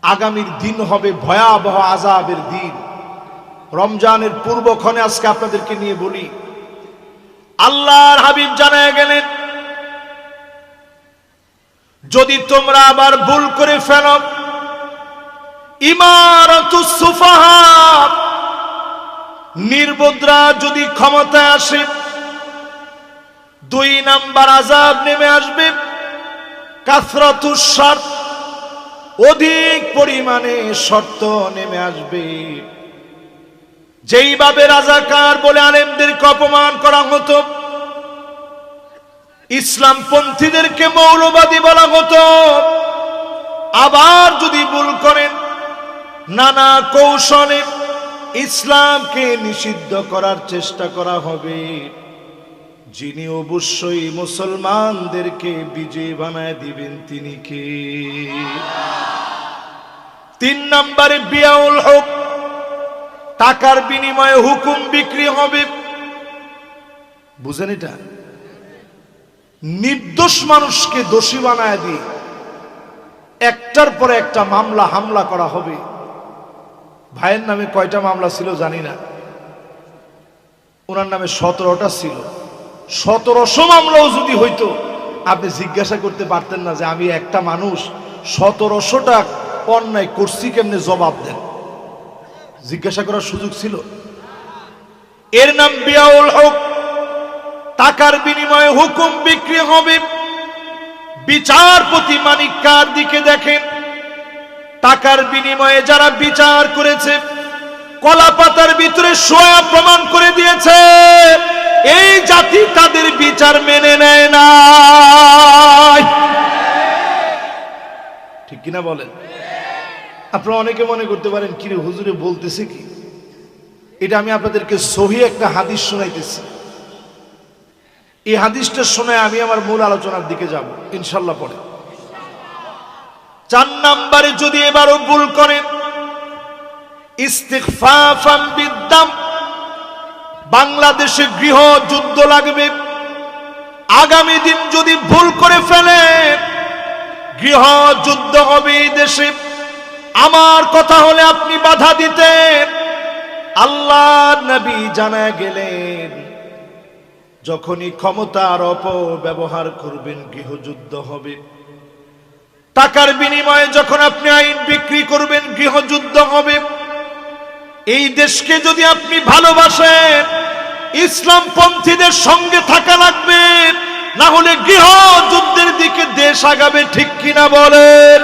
আগামীর দিন হবে ভয়াবহ আযাবের দিন। রমজানের পূর্বক্ষণে আজকে আপনাদেরকে নিয়ে বলি, আল্লাহর হাবিব জানায় গেলেন, যদি তোমরা আবার ভুল করে ফেলো, ইমারাতুস সুফাহা, নির্বোধরা যদি ক্ষমতায় আসে, 2 নাম্বার আযাব নেমে আসবে, কাসরাতুস শর্ত, অধিক পরিমাণে শর্ত নেমে আসবে। যেইভাবে রাজাকার বলে আলেমদেরকে অপমান করা হতো, ইসলামপন্থীদেরকে মৌলবাদী বলা হতো, আবার যদি ভুল করেন নানা কৌশলে ইসলামকে নিষিদ্ধ করার চেষ্টা করা হবে। যিনি অবশ্যই মুসলমানদেরকে বিজয়ী বানায় দিবেন তিনি কে? 3 নম্বরে বিয়াউল হক, টাকার বিনিময়ে হুকুম বিক্রি হবে। বুঝেন এটা? নির্দোষ মানুষকে দোষী বানায় দিয়ে একটার পরে একটা মামলা হামলা করা হবে। ভাইয়ের নামে কয়টা মামলা ছিল জানি না, ওনার নামে 17টা ছিল। 1700 মামলাও যদি হইতো, আপনি জিজ্ঞাসা করতে পারতেন না যে আমি একটা মানুষ 1700টা অন্যায় করছি, কেমনে জবাব দেন? জিজ্ঞাসা করার সুযোগ ছিল? এর নাম বিয়াউল হক। টাকার বিনিময়ে হুকুম বিক্রি হবে। বিচারপতি মানিক কার দিকে দেখেন, টাকার বিনিময়ে যারা বিচার করেছে, কলা পাতার ভিতরে শোয়া প্রমাণ করে দিয়েছে এই জাতি তাদের বিচার মেনে নেয় না। ঠিক কিনা বলেন? আপনারা অনেকে মনে করতে পারেন কিরে হুজুরে বলতেছে কি? এটা আমি আপনাদেরকে সহিহ একটা হাদিস শোনাইতেছি। এই হাদিসটা শুনে আমি আমার মূল আলোচনার দিকে যাব ইনশাআল্লাহ পরে। 4 নম্বরে যদি এবারও ভুল করেন, ইস্তিগফাফান বিদ্দাম, বাংলাদেশে গৃহ যুদ্ধ লাগবে। আগামী দিন যদি ভুল করে ফেলে, গৃহ যুদ্ধ হবে এই দেশে। আমার কথা হলে আপনি বাধা দিতেন। আল্লাহর নবী জানায় গেলেন, যখনই ক্ষমতার অপব্যবহার করবেন গৃহযুদ্ধ হবে। টাকার বিনিময়ে যখন আপনি আইন বিক্রি করবেন গৃহযুদ্ধ হবে। এই দেশকে যদি আপনি ভালোবাসেন, ইসলামপন্থীদের সঙ্গে থাকা লাগবে, না হলে গৃহযুদ্ধের দিকে দেশ আগাবে। ঠিক কিনা বলেন?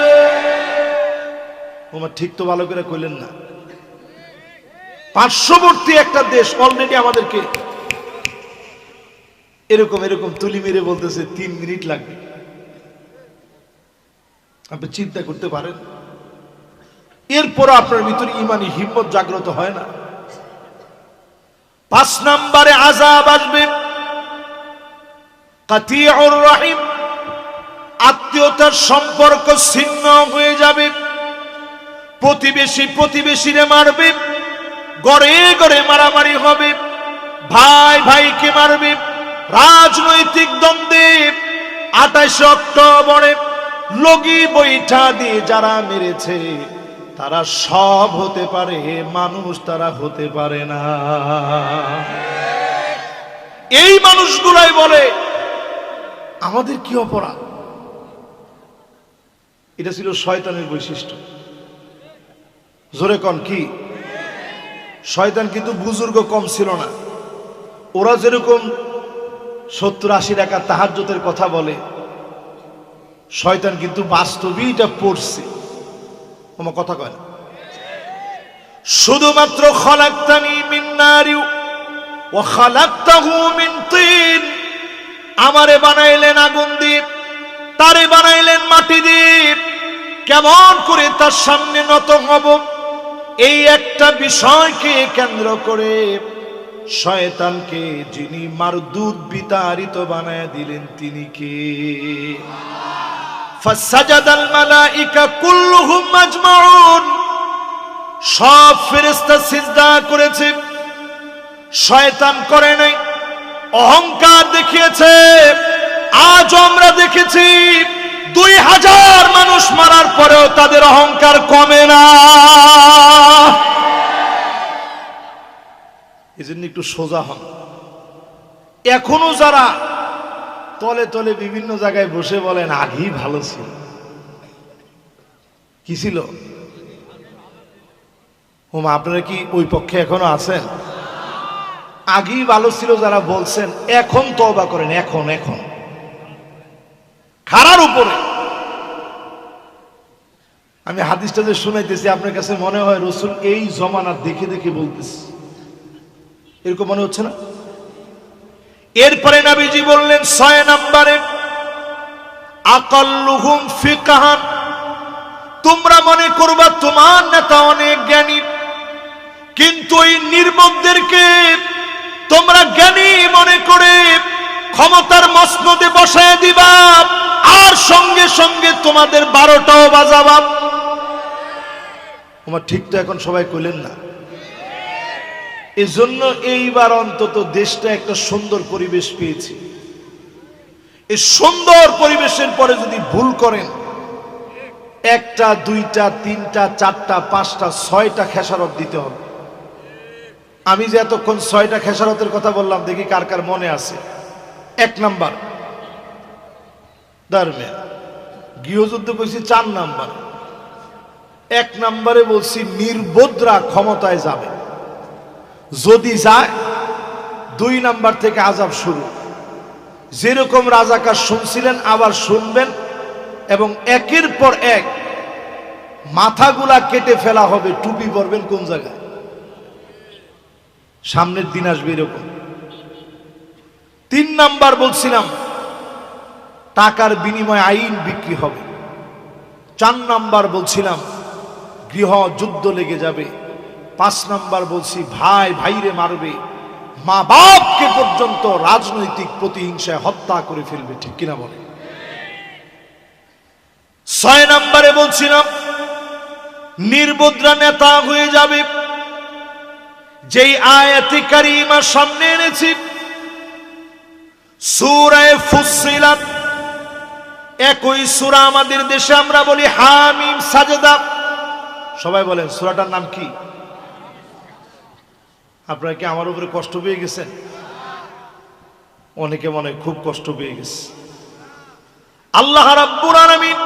ওমা ঠিক তো ভালো করে কইলেন না। পার্শ্ববর্তী একটা দেশ অলরেডি আমাদেরকে এরকম এরকম তুলি মেরে বলতেছে 3 মিনিট লাগবে। আপনি চিন্তা করতে পারেন? এরপর আপনার ভিতরে ইমানি হিম্মত জাগ্রত হয় না। 5 নম্বরে আযাব আসবে কাতিউর রহিম, আত্মীয়তার সম্পর্ক ছিন্ন হয়ে যাবে। প্রতিবেশী প্রতিবেশীরে মারবে, গড়ে গড়ে মারামারি হবে, ভাই ভাইকে মারবে। রাজনৈতিক দ্বন্দ্বে 28 অক্টোবরে লগি বৈঠা দিয়ে যারা মেরেছে তারা সব হতে পারে, মানুষ তারা হতে পারে না। এই মানুষগুলাই বলে আমাদের কি অপরাধ? এটা ছিল শয়তানের বৈশিষ্ট্য। জোরে কোন কি? শয়তান কিন্তু বুজুর্গ কম ছিল না। ওরা যেরকম 70-80 রাকাত তাহাজ্জুদের কথা বলে, শয়তান কিন্তু বাস্তবেই এটা পড়ছে। আমার কথা কয় না। শুধুমাত্র খালাকতানি মিন নারি ওয়া খালাকতাহু মিন তিন, আমারে বানাইলেন আগুন দিয়ে, তারে বানাইলেন মাটি দিয়ে, কেমন করে তার সামনে নত হব? এই একটা বিষয়কে কেন্দ্র করে শয়তানকে যিনি মারদুদ বিতাড়িত বানায় দিলেন তিনি কে? ফাসাজাদাল মালাইকা কুল্লুহুম আজমাউন, সব ফেরেশতা সিজদা করেছে, শয়তান করে নাই। অহংকার দেখিয়েছে। আজ আমরা দেখেছি 2000 মানুষ মারার পরেও তাদের অহংকার কমে না। এজন্য একটু সোজা হন। এখনো যারা তলে তলে বিভিন্ন জায়গায় বসে বলেন আগেই ভালো ছিল, কি ছিল? ওমা, আপনারা কি ওই পক্ষে এখনো আছেন? আগেই ভালো ছিল যারা বলছেন, এখন তওবা করেন। এখন এখন খারার উপরে আমি হাদিসটা যে শুনাইতেছি, আপনার কাছে মনে হয় রাসূল এই জমানা দেখে দেখে বলতেছে, এরকম মনে হচ্ছে না? এরপরে নবীজি বললেন 6 নম্বরে, আকাল্লুহুম ফিকহান, তোমরা মনে করবা তোমার নেতা অনেক জ্ঞানী, কিন্তু ওই নির্বোধদেরকে তোমরা জ্ঞানী মনে করে ক্ষমতার মসনদে বসায় দিবা, আর সঙ্গে সঙ্গে তোমাদের 12টাও বাজাবা। আমার ঠিক তো এখন সবাই কইলেন না? এজন্য এইবার অন্তত দেশটা একটা সুন্দর পরিবেশ পেয়েছে। এই সুন্দর পরিবেশের পরে যদি ভুল করেন, 1টা 2টা 3টা 4টা 5টা 6টা খেসারত দিতে হবে। আমি যে এতক্ষণ 6টা খেসারতের কথা বললাম, দেখি কার কার মনে আছে। 1 নাম্বার ধর্মে গৃহযুদ্ধ কইছি, 4 নাম্বার। 1 নাম্বারে বলছি নির্বোধরা ক্ষমতায় যাবে, যদি যায় 2 নাম্বার থেকে আযাব শুরু। যেরকম রাজাকার শুনছিলেন আবার শুনবেন, এবং একের পর এক মাথাগুলা কেটে ফেলা হবে। টুপি পরবেন কোন জায়গায়? সামনের দিন আসবে এরকম। 3 নাম্বার বলছিলাম টাকার বিনিময়ে আইন বিক্রি হবে। 4 নাম্বার বলছিলাম গৃহ যুদ্ধ লেগে যাবে। 5 নাম্বার বলছি ভাই ভাইরে মারবে, মা বাপকে পর্যন্ত রাজনৈতিক প্রতিহিংসায় হত্যা করে ফেলবে। ঠিক কিনা বলে? 6 নাম্বারে বলছিলাম নির্বোধরা নেতা হয়ে যাবে। যেই আয়াতে কারিমা সামনে এনেছি, সূরা ফুসসিলাত, একই সূরা আমাদের দেশে আমরা বলি হামিম সাজদা। সবাই বলেন সূরাটার নাম কি? আপনারা কি আমার উপরে কষ্ট পেয়ে গেছেন? অনেকে মনে খুব কষ্ট পেয়ে গেছে। আল্লাহ রাব্বুল আলামিন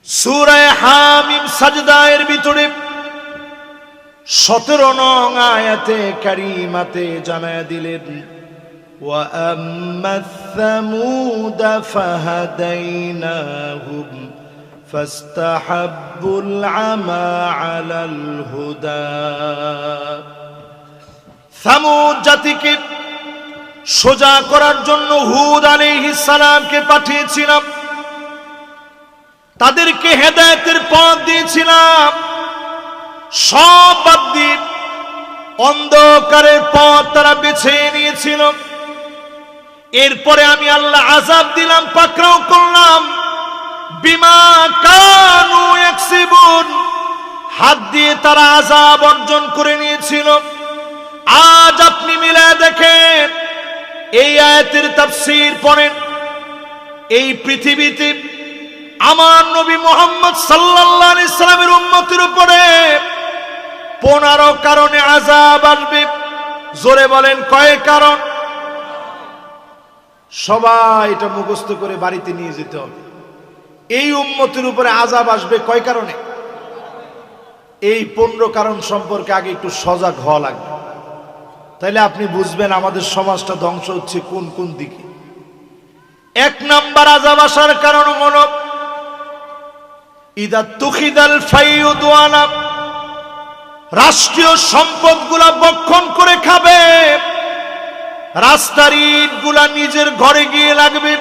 সূরা হামিম সাজদা এর ভিতরে 17 নং আয়াতে কারিমাতে জানায়া দিলেন, ওয়া আম্মাস সামুদা ফাহাদাইনাহুম ফাস্তাহাব্বুল আমা আলাল হুদা। সামুদ জাতিকে সোজা করার জন্য হুদ আলাইহিস সালামকে পাঠিয়েছিলাম, তাদেরকে হেদায়েতের পথ দিয়েছিলাম। সব বাদ দিয়ে অন্ধকারের পথ তারা বেছে নিয়েছিল। এরপরে আমি আল্লাহ আযাব দিলাম, পাকড়াও করলাম। বিমা কানু ইয়াকসিবুন, হাত দিয়ে তারা আযাব অর্জন করে নিয়েছিল। আজ আপনি মিলায় দেখেন, এই আয়াতের তাফসীর পড়েন, এই পৃথিবীতে আমার নবী মুহাম্মদ সাল্লাল্লাহু আলাইহি সাল্লামের উম্মতের উপরে 15 কারণে আযাব আসবে। জোরে বলেন কয় কারণ? সবাই এটা মুখস্থ করে বাড়িতে নিয়ে যেতে হবে। এই উম্মতের উপরে আযাব আসবে কয় কারণে? এই 15 কারণ সম্পর্কে আগে একটু সজাগ হওয়া লাগবে, তাইলে আপনি বুঝবেন আমাদের সমাজটা ধ্বংস হচ্ছে কোন কোন দিকে। 1 নাম্বার আযাব আসার কারণ হলো ইদা তুখিদাল ফাইউদওয়ানা, রাষ্ট্রীয় সম্পদগুলা বক্ষণ করে খাবে, রাস্তার ইটগুলা নিজের ঘরে গিয়ে লাগবে,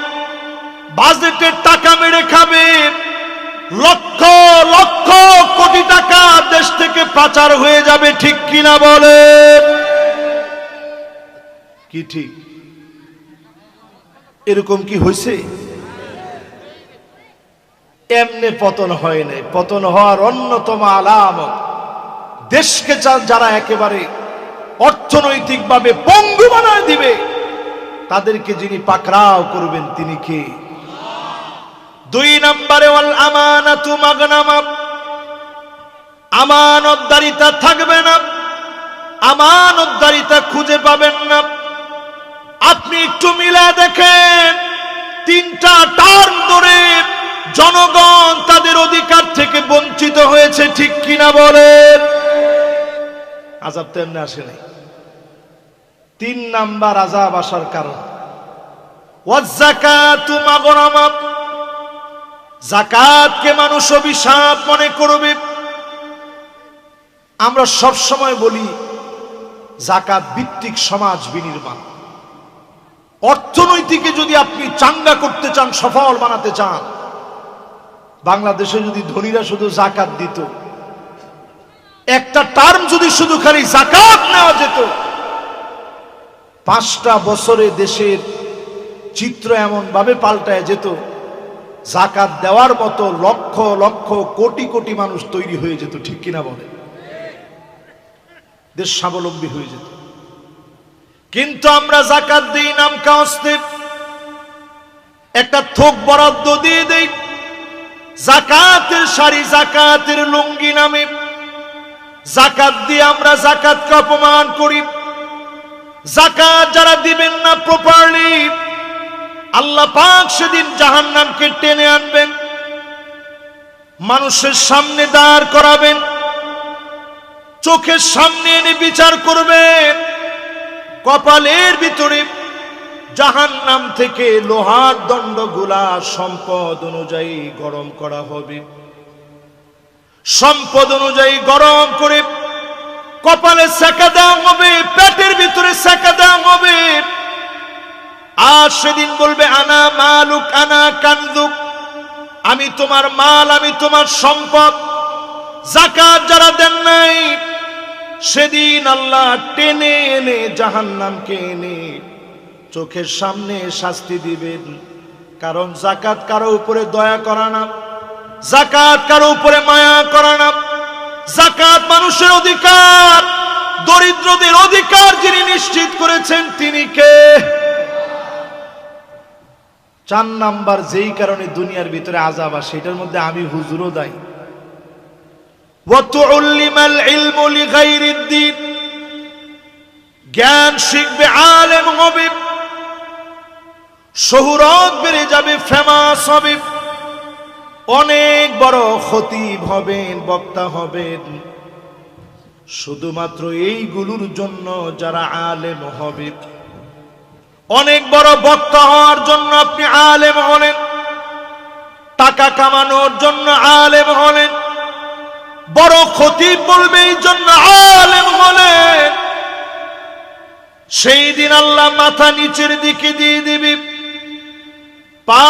বাজেটের টাকা মেরে খাবে, লক্ষ লক্ষ কোটি টাকা দেশ থেকে পাচার হয়ে যাবে। ঠিক কিনা বলে? কি ঠিক? এরকম কি হয়েছে? এমনি পতন হয় নাই। পতন হওয়ার অন্যতম আলামত, দেশকে যারা একেবারে অর্থনৈতিকভাবে পঙ্গু বানায় দিবে, তাদেরকে যিনি পাকড়াও করবেন তিনি কে? দুই নম্বরে ওয়াল আমানাতু মাগনামা, আমানতদারিতা থাকবে না, আমানতদারিতা খুঁজে পাবেন না। আপনি একটু মিলা দেখেন, 3টা টার্ম ধরে জনগণ তাদের অধিকার থেকে বঞ্চিত হয়েছে, ঠিক কিনা বলেন? আযাব তো এমনি আসে নাই। 3 নাম্বার আযাব আসার কারণ ওয়াজ যাকাতু মাগনামা, যাকাতকে মানুষ অভিশাপ মনে করবে। আমরা সব সময় বলি যাকাত ভিত্তিক সমাজ বিনির্মাণ। অর্থনৈতিকে যদি আপনি চাঙ্গা করতে চান, সফল বানাতে চান, বাংলাদেশে যদি ধনীরা শুধু যাকাত দিত, একটা টার্ম যদি শুধু খালি যাকাত নেওয়া যেত, 5টা বছরে দেশের চিত্র এমন ভাবে পাল্টায় যেত, যাকাত দেওয়ার মতো লক্ষ লক্ষ কোটি কোটি মানুষ তৈরি হয়ে যেত, ঠিক কিনা বলে? দেশ স্বাবলম্বী হয়ে যেত। কিন্তু আমরা যাকাত দিই নাম কাস্তে, একটা থোক বরাদ্দ দিয়ে দেই যাকাতের শাড়ি, যাকাতের লুঙ্গি নামে। যাকাত দিয়ে আমরা যাকাতকে অপমান করি। যাকাত যারা দিবেন না প্রপারলি, আল্লাহ পাক সেদিন জাহান্নামকে টেনে আনবেন, মানুষের সামনে দাঁড় করাবেন, চোখের সামনে এনে বিচার করবেন। কপালের ভিতরে জাহান্নাম থেকে লোহার দণ্ডগুলা সম্পদ অনুযায়ী গরম করা হবে। সম্পদ অনুযায়ী গরম করে কপালে সেকা দেওয়া হবে, পেটের ভিতরে সেকা দেওয়া হবে। আর সেদিন বলবে আনা মালুক আনা কানজুক, আমি তোমার মাল, আমি তোমার সম্পদ। যাকাত যারা দেন নাই, সেদিন আল্লাহ টেনে এনে জাহান্নামকে এনে চোখের সামনে শাস্তি দিবেন। কারণ যাকাত কারো উপরে দয়া করা না, যাকাত কারো উপরে মায়া করা না। যাকাত মানুষের অধিকার, দরিদ্রদের অধিকার যিনি নিশ্চিত করেছেন তিনি কে? 4 নাম্বার যেই কারণে দুনিয়ার ভিতরে আযাব আসে, এটার মধ্যে আমি হুজুরও দায়ী। ওয়াতুল্লিমাল ইলমু লিগাইরিদ দ্বীন, জ্ঞান শিখবে, আলেম হবে, শোহরত বেড়ে যাবে, ফেমাস হবে, অনেক বড় খতিব হবেন, বক্তা হবেন। শুধুমাত্র এইগুলোর জন্য যারা আলেম হবে, অনেক বড় বক্তা হওয়ার জন্য আপনি আলেম হলেন, টাকা কামানোর জন্য আলেম হলেন, বড় খতিব বলবে এই জন্য আলেম হলেন, সেই দিন আল্লাহ মাথা নিচের দিকে দিয়ে দিবে, পা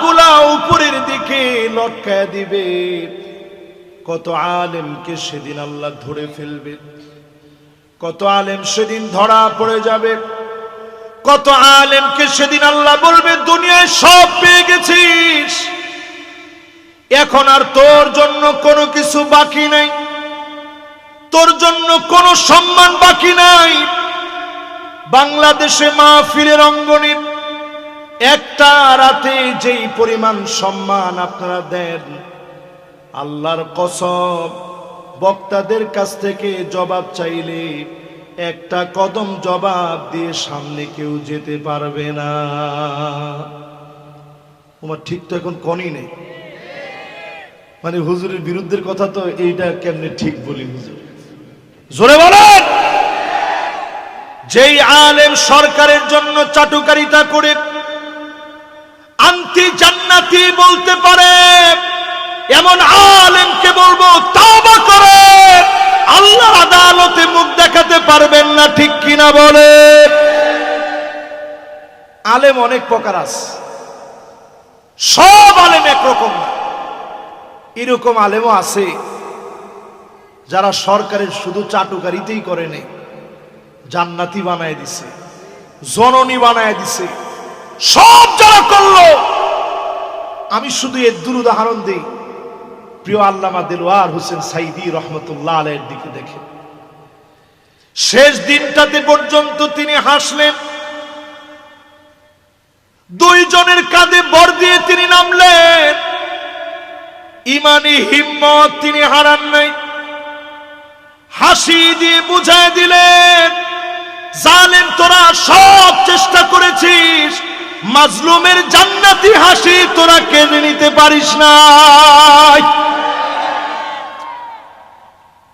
গুলা উপরের দিকে লটকায় দিবে। কত আলেমকে সেদিন আল্লাহ ধরে ফেলবে, কত আলেম সেদিন ধরা পড়ে যাবে, কত আলেমকে সেদিন আল্লাহ বলবে দুনিয়ায় সব পেয়ে গেছিস, এখন আর তোর জন্য কোনো কিছু বাকি নাই, তোর জন্য কোনো সম্মান বাকি নাই। বাংলাদেশে মাহফিলের অঙ্গনে একটা রাতে যেই পরিমাণ সম্মান আপনারা দেন, আল্লাহর কসম, বক্তাদের কাছ থেকে জবাব চাইলে একটা কদম জবাব দিয়ে সামনে কেউ যেতে পারবে না। তোমার ঠিক তো এখন কনই নেই, মানে হুজুরের বিরুদ্ধের কথা তো এইটা কেমনে ঠিক বলি হুজুর, জোরে বলেন। যেই আলেম সরকারের জন্য চাটুকারিতা করে আন্তি জান্নাতি বলতে পারে, এমন আলেমকে বলবো তওবা করে, আল্লাহর আদালতে মুখ দেখাতে পারবেন না, ঠিক কিনা বলে? আলেম অনেক প্রকার আছে, সব আলেম একরকম না। এরকম আলেমও আছে যারা সরকারের শুধু চাটুকারিতেই করে নেই, জান্নাতি বানায় দিছে, জননী বানায় দিছে, সব যারা করলো। আমি শুধু এর উদাহরণ দিই, প্রিয় আল্লামা দেলোয়ার হোসেন সাইদি রহমতুল্লাহ আলাইহির দিকে দেখে। শেষ দিনটাতে পর্যন্ত তিনি হাসলেন, দুইজনের কাঁধে ভর দিয়ে তিনি নামলেন। ইমানি হিম্মত তিনি হারান নাই। হাসি দিয়ে বুঝায় দিলেন, জালেম তোরা সব চেষ্টা করেছিস, মাজলুমের জান্নাতি হাসি তোরা কেড়ে নিতে পারিস না।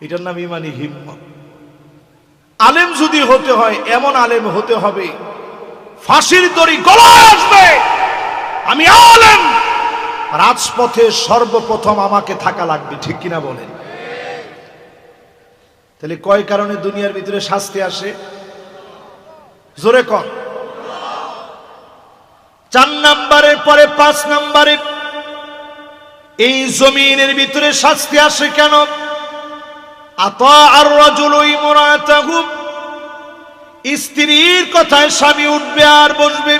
এটার নাম ইমানি হিম্মত। আলেম যদি হতে হয়, এমন আলেম হতে হবে ফাঁসির দড়ি গলায় আসবে, আমি আলেম, রাজপথে সর্বপ্রথম আমাকে থাকা লাগবে। ঠিক কিনা বলেন? তাহলে কয় কারণে দুনিয়ার ভিতরে শাস্তি আসে? জোরে কর। 4 নম্বরের পরে 5 নম্বরে এই জমিনের ভিতরে শাস্তি আসে কেন? আতা আর রাজুলু ইমরাতাহু, স্ত্রীর কথায় স্বামী উঠবে আর বসবে।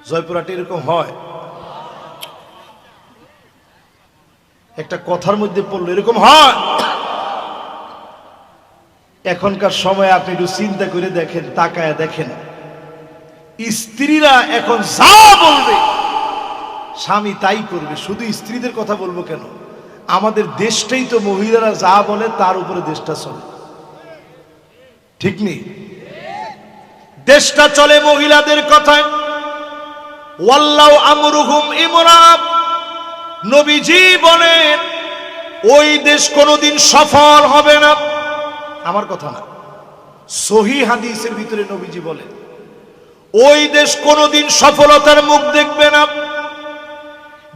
জয়পুরহাটে এরকম হয়, একটা কথার মধ্যে পড়লো, এরকম হয়। এখনকার সময় আপনি একটু চিন্তা করে দেখেন, তাকায় দেখেন, স্ত্রীরা এখন যা বলবে স্বামী তাই করবে। শুধু স্ত্রীদের কথা বলবো কেন, আমাদের দেশটাই তো মহিলারা যা বলে তার উপরে দেশটা চলে। ঠিক নেই? দেশটা চলে মহিলাদের কথায়। ওয়াল্লাহু আমরুহুম ইমরা, নবীজি বলেন ওই দেশ কোনোদিন সফল হবে না। আমার কথা না, সহিহ হাদিসের ভিতরে নবীজি বলেন ওই দেশ কোনোদিন সফলতার মুখ দেখবে না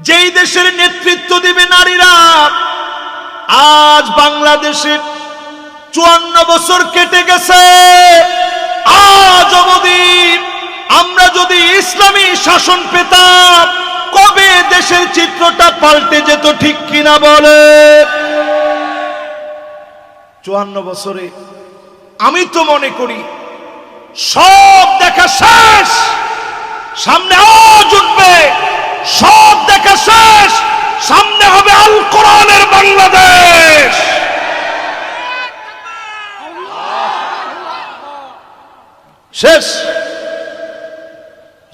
যেই দেশের নেতৃত্ব দিবে নারীরা। আজ বাংলাদেশে 54 বছর কেটে গেছে, আজ অবধি আমরা যদি ইসলামী শাসন পেতাম, কবে দেশের চিত্রটা পাল্টে যেত। ঠিক কিনা বলে? 54 বছরে আমি তো মনে করি সব দেখা শেষ, সামনে আওয়াজ উঠবে, সব দেখা শেষ, সামনে হবে আল কোরআনের বাংলাদেশ। শেষ।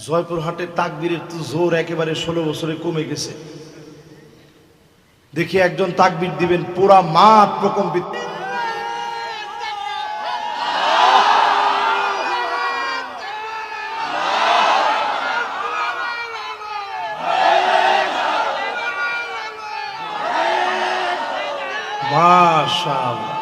জয়পুরহাটের তাকবীরের তো জোর একেবারে 16 বছরে কমে গেছে। দেখি একজন তাকবীর দিবেন, পুরা মাঠ প্রকম্পিত। মাশাআল্লাহ।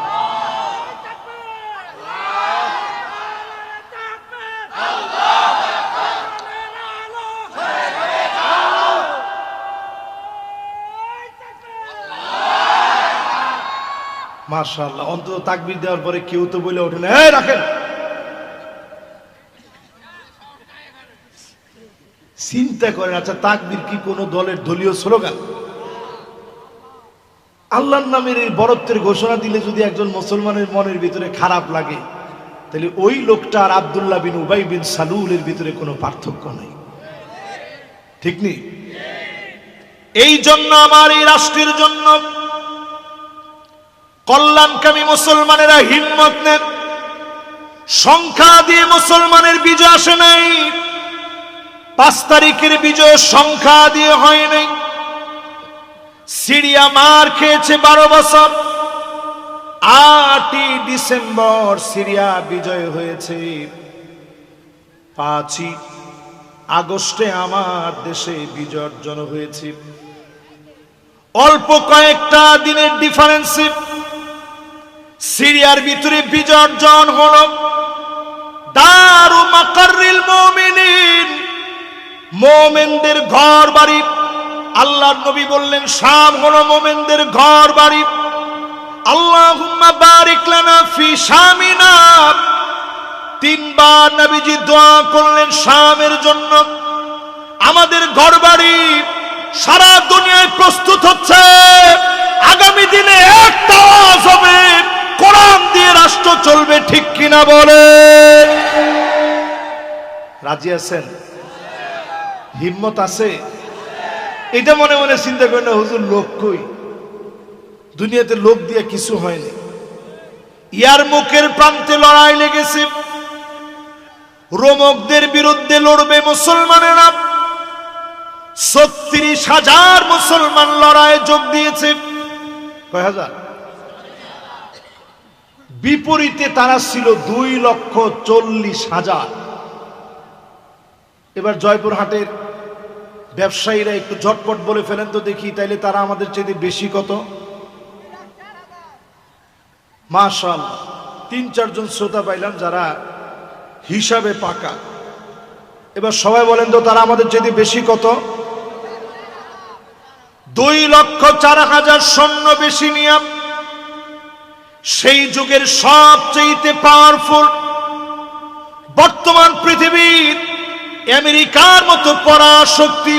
মাশাআল্লাহ। অন্তত তাকবীর দেওয়ার পরে কেউ তো বলে ওঠে না, এই রাখেন। চিন্তা করেন, আচ্ছা তাকবীর কি কোন দলের দলীয় স্লোগান? আল্লাহর নামের এই বরত্বের ঘোষণা দিলে যদি একজন মুসলমানের মনের ভিতরে খারাপ লাগে, তাহলে ওই লোকটা আর আব্দুল্লাহ বিন উবাই বিন সালুলের ভিতরে কোনো পার্থক্য নেই। ঠিক নেই? এই জন্য আমার এই রাষ্ট্রের জন্য কল্যাণকামী মুসলমানেরা হিম্মত নেন। সংখ্যা দিয়ে মুসলমানের বিজয় আসে নাই। 5 তারিখের বিজয় সংখ্যা দিয়ে হয় নাই। সিরিয়া মার খেয়েছে 12 বছর। 8ই ডিসেম্বর সিরিয়া বিজয় হয়েছে। 5ই আগস্টে আমার দেশে বিজয় অর্জন হয়েছে। অল্প কয়েকটা দিনের ডিফারেন্সে সিরিয়ার ভিতরে বিজয় অর্জন হলো। দারু মাকাররিল মুমিনিন, মুমিনদের ঘর বাড়ি। আল্লাহর নবী বললেন শাম হলো মুমিনদের ঘর বাড়ি। আল্লাহুম্মা বারিক লানা ফি শামিনা। 3 বার নবীজি দোয়া করলেন শামের জন্য। আমাদের ঘর বাড়ি সারা দুনিয়ায় প্রস্তুত হচ্ছে। আগামী দিনে একটা আওয়াজ হবে, কোরআন দিয়ে রাষ্ট্র চলবে। ঠিক কিনা বলে? রাজি আছেন? হিম্মত আছে? এটা মনে মনে চিন্তা করেন না, হুজুর লোক কই? দুনিয়াতে লোক দিয়ে কিছু হয়নি। ইয়ারমুকের প্রান্তে লড়াই লেগেছে। রোমকদের বিরুদ্ধে লড়বে মুসলমানেরা। ৩৬,০০০ মুসলমান লড়াইয়ে যোগ দিয়েছে। কয় হাজার? বিপরীতে তারা ছিল ২,৪০,০০০। এবার জয়পুরহাটের ব্যবসায়ীরা একটু ঝটপট বলে ফেলেন তো দেখি, তাইলে তারা আমাদের চেয়ে বেশি কত? মাশাআল্লাহ, ৩-৪ জন শ্রোতা পাইলাম যারা হিসাবে পাকা। এবার সবাই বলেন তো তারা আমাদের চেয়ে বেশি কত? ২,০৪,০০০ সৈন্য বেশি নিয়ে সেই যুগের সবচেয়ে পাওয়ারফুল, বর্তমান পৃথিবীর আমেরিকার মতো পরাশক্তি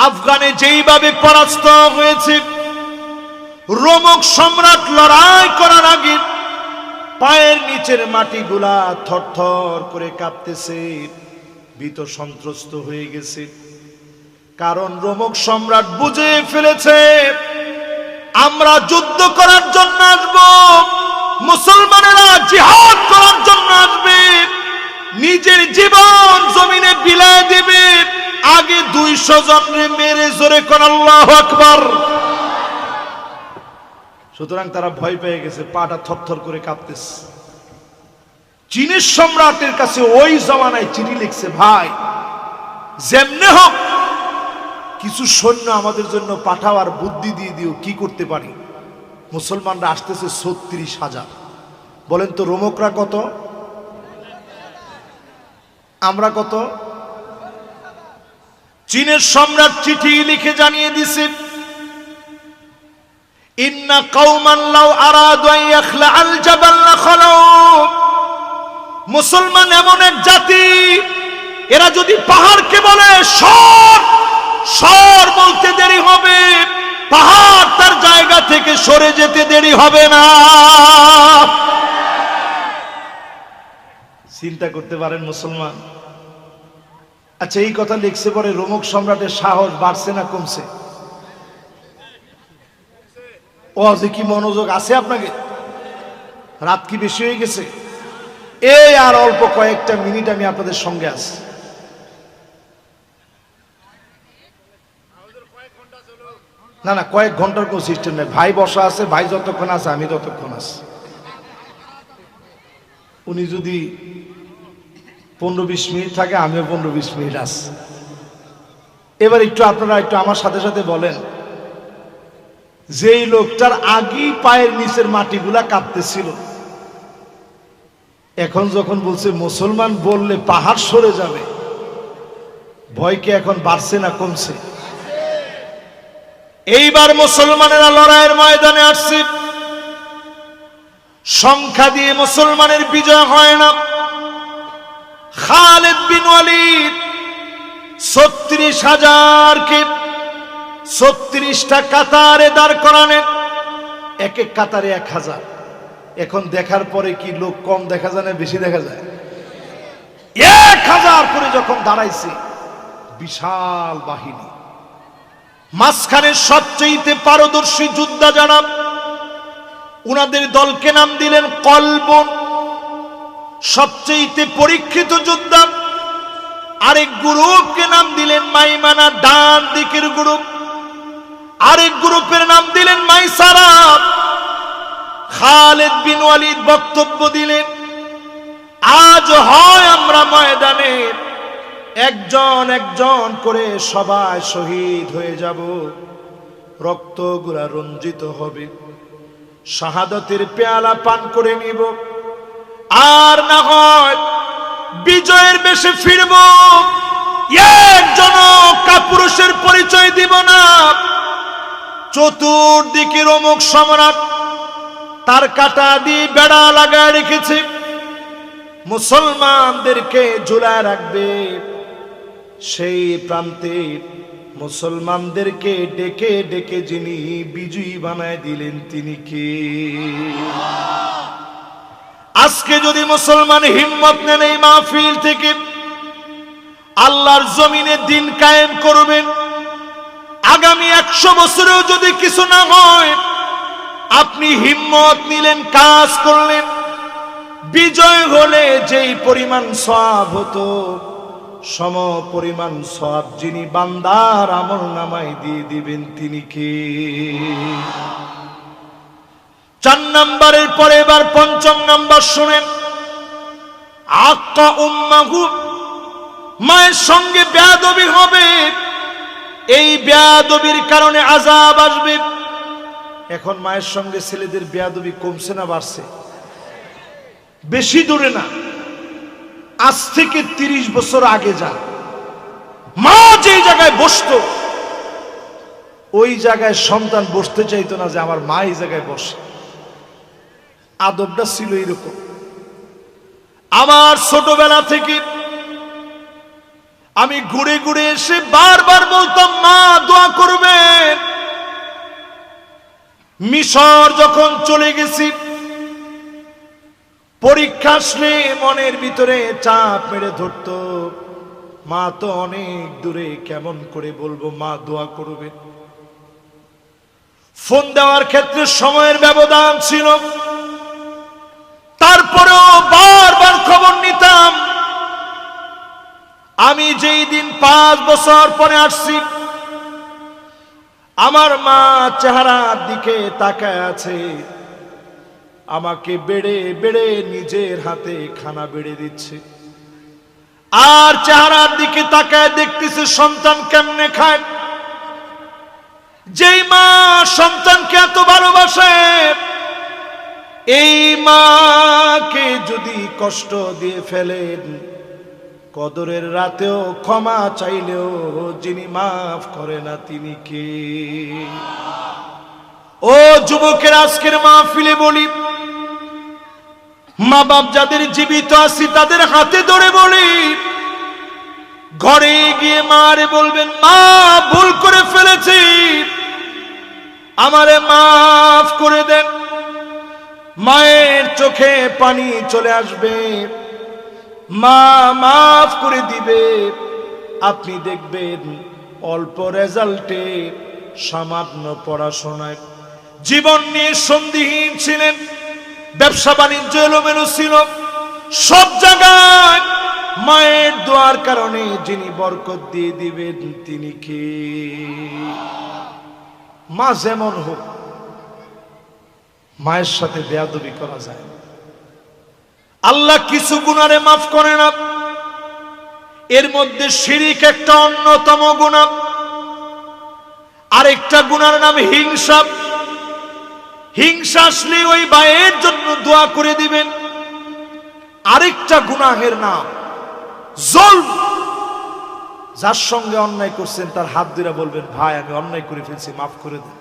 আফগানে যেইভাবে পরাস্ত হয়েছে, রোমক সম্রাট লড়াই করার আগে পায়ের নিচের মাটিগুলা থরথর করে কাঁপতেছে, ভীত সন্ত্রস্ত হয়ে গেছে। কারণ রোমক সম্রাট বুঝে ফেলেছে আমরা যুদ্ধ করার জন্য আসব, মুসলমানেরা জিহাদ করার জন্য আসবে, নিজের জীবন জমিনে বিলায় দিবে, আগে ২০০ জনরে মেরে জোরে কোন আল্লাহু আকবার। সুতরাং তারা ভয় পেয়ে গেছে, পাটা থরথর করে কাঁপতেছে। চীনের সম্রাটের কাছে ওই জমানায় চিঠি লিখছে, ভাই যেমনে হোক কিছু সৈন্য আমাদের জন্য পাঠাও, আর বুদ্ধি দিয়ে দিও কি করতে পারি। মুসলমানরা আসতেছে ৩৬,০০০। বলেন তো রোমকরা কত, আমরা কত? চীনের সম্রাট চিঠি লিখে জানিয়ে দিছে, ইন্না কওমান লাউ আরাদু আন ইয়াখলাআল জাবাল লাখালাউ। মুসলমান এমন এক জাতি, এরা যদি পাহাড়কে বলে সর সর বলতে দেরি হবে, পাহাড় তার জায়গা থেকে সরে যেতে দেরি হবে না। চিন্তা করতে পারেন মুসলমান। আচ্ছা, এই কথা লিখছে পরে রোমক সম্রাটের সাহস বাড়ছে না কমছে? ও যে কি মনোযোগ আছে আপনাকে? রাত কি বেশি হয়ে গেছে? এই আর অল্প কয়েকটা মিনিট আমি আপনাদের সঙ্গে আছি। না না, কয়েক ঘন্টার কোন সিস্টেম নেই। ভাই বসা আছে, ভাই যতক্ষণ আছে আমি ততক্ষণ আছি। উনি যদি 15-20 মিনিট থাকে, আমিও 15-20 মিনিট আছি। এবার একটু আপনারা একটু আমার সাথে সাথে বলেন, যেই লোকটার আগেই পায়ের নিচের মাটিগুলা কাঁপতেছিল, এখন যখন বলছে মুসলমান বললে পাহাড় সরে যাবে, ভয়কে এখন বাড়ছে না কমছে? এইবার মুসলমানেরা লড়াইয়ের ময়দানে আসছে। সংখ্যা দিয়ে মুসলমানের বিজয় হয় না। খালিদ বিন ওয়ালিদ ৩৬,০০০কে ৩৬টা কাতারে দাঁড় করালেন, এক এক কাতারে ১,০০০। এখন দেখার পরে কি লোক কম দেখা যায় না বেশি দেখা যায়? ১,০০০ করে যখন দাঁড়াইছে, বিশাল বাহিনী। মাঝখানে সবচেয়ে পারদর্শী যোদ্ধা যারা, উনাদের দলকে নাম দিলেন কলবন, সবচেয়ে পরীক্ষিত যোদ্ধা। আরেক গ্রুপকে নাম দিলেন মাইমানা, ডান দিকের গ্রুপ। আরেক গ্রুপের নাম দিলেন মাইসারা। খালিদ বিন ওয়ালিদ বক্তব্য দিলেন, আজ হয় আমরা ময়দানে একজন একজন করে সবাই শহীদ হয়ে যাব, রক্তগুলা রঞ্জিত হবে, শাহাদাতের পেয়ালা পান করে নিব, আর না হয় বিজয়ের বেশে ফিরব, একজন কাপুরুষের পরিচয় দিব না। চতুর্দিকে রোমক সম্রাট তার কাটা দিয়ে বেড়া লাগায় রেখেছে, মুসলমানদেরকে ঝুলায় রাখবে। সেই প্রান্তে মুসলমানদেরকে ডেকে ডেকে যিনি বিজয়ী বানায় দিলেন তিনি কে? আজকে যদি মুসলমান হিম্মত নেন এই মাহফিল থেকে আল্লাহর জমিনে দিন কায়েম করবেন, আগামী 100 বছরেও যদি কিছু না হয়, আপনি হিম্মত নিলেন, কাজ করলেন, বিজয় হলে যেই পরিমাণ সওয়াব হতো সম পরিমাণ সওয়াব যিনি বান্দার আমলনামায় দিয়ে দিবেন তিনি কে? 4 নম্বরের পরে এবার 5ম নম্বর শুনেন। আক্কা উম্মাহু, মায়ের সঙ্গে বেয়াদবি হবে, এই বেয়াদবির কারণে আযাব আসবে। এখন মায়ের সঙ্গে ছেলেদের বেয়াদবি কমছে না বাড়ছে? বেশি দূরে না, আজ থেকে 30 বছর আগে যা মা যেই জায়গায় বসতো ওই জায়গায় সন্তান বসতে চাইতো না যে আমার মা এই জায়গায় বসে। আদবটা ছিল এরকম। আমার ছোটবেলা থেকে আমি ঘুরে ঘুরে এসে বারবার বলতাম মা দোয়া করবেন। মিশর যখন চলে গেছি, পরীক্ষা আসলে মনের ভিতরে চাপ মেরে ধরতো, মা তো অনেক দূরে, কেমন করে বলবো মা দোয়া করবে। ফোন দেওয়ার ক্ষেত্রে সময়ের ব্যবধান ছিল, তারপরেও বারবার খবর নিতাম। আমি যেই দিন 5 বছর পরে আসছি, আমার মা চেহারার দিকে তাকায় আছে, আমাকে বেড়ে বেড়ে নিজের হাতে খানা বেড়ে দিচ্ছে, আর চেহারার দিকে তাকায় দেখতেছে সন্তান কেমনে খায়। যেই মা সন্তানকে এত ভালোবাসে, এই মাকে যদি কষ্ট দিয়ে ফেলেন, কদরের রাতেও ক্ষমা চাইলেও যিনি মাফ করে না তিনি কে? ও যুবকের, আজকের মাহফিলে বলি, মা বাপ যাদের জীবিত আছি তাদের হাতে ধরে বলি, ঘরে গিয়ে মারে বলবেন মা ভুল করে ফেলেছি, আমারে মাফ করে দেন। মায়ের চোখে পানি চলে আসবে, মা মাফ করে দিবে। আপনি দেখবেন অল্প রেজাল্টে, সামান্য পড়াশোনায়, জীবন নিয়ে সন্দিহীন ছিলেন, ব্যবসা বাণিজ্য এলোমেলো ছিল, সব জায়গায় মায়ের দোয়ার কারণে যিনি বরকত দিয়ে দিবেন তিনি কে? মা যেমন হোক, মায়ের সাথে বেয়াদবি করা যায় না। আল্লাহ কিছু গুনারে মাফ করে না, এর মধ্যে শিরিক একটা অন্যতম গুনাহ। আরেকটা গুনার নাম হিংসা। হিংসা আসলে ওই ভাইয়ের জন্য দোয়া করে দিবেন। আরেকটা গুনাহের নাম জুলম। যার সঙ্গে অন্যায় করছেন তার হাত ধরে বলবেন ভাই আমি অন্যায় করে ফেলছি, মাফ করে দেন।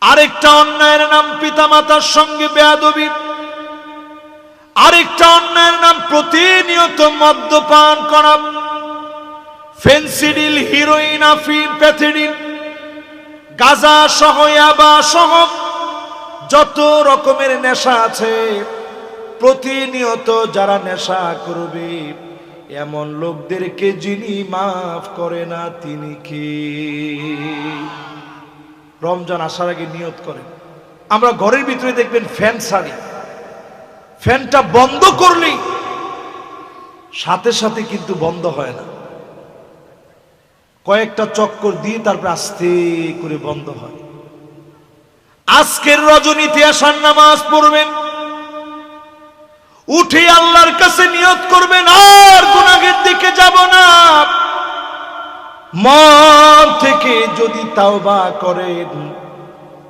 আরেকটা অন্যায়ের নাম পিতামাতার সঙ্গে বেয়াদবি। আরেকটা অন্যায়ের নাম প্রতিনিয়ত মদ্যপান করা, ফেন্সিডিল, হিরোইন, আফিম, প্যাথিডিন, গাঁজা সহ, ইয়াবা সহ যত রকমের নেশা আছে, প্রতিনিয়ত যারা নেশা করবে এমন লোকদেরকে যিনি মাফ করে না তিনি কে? রমজান আসার আগে নিয়ত করেন। আমরা ঘরের ভিতরে দেখবেন ফ্যান ছাড়ি, ফ্যানটা বন্ধ করলেই সাথে সাথে কিন্তু বন্ধ হয় না, কয়েকটা চক্কর দিয়ে তারপর আস্তে করে বন্ধ হয়। আজকের রজনীতে আসার নামাজ পড়বেন, উঠে আল্লাহর কাছে নিয়ত করবেন আর গুনাহের দিকে যাব না। মন থেকে যদি তাওবা করেন,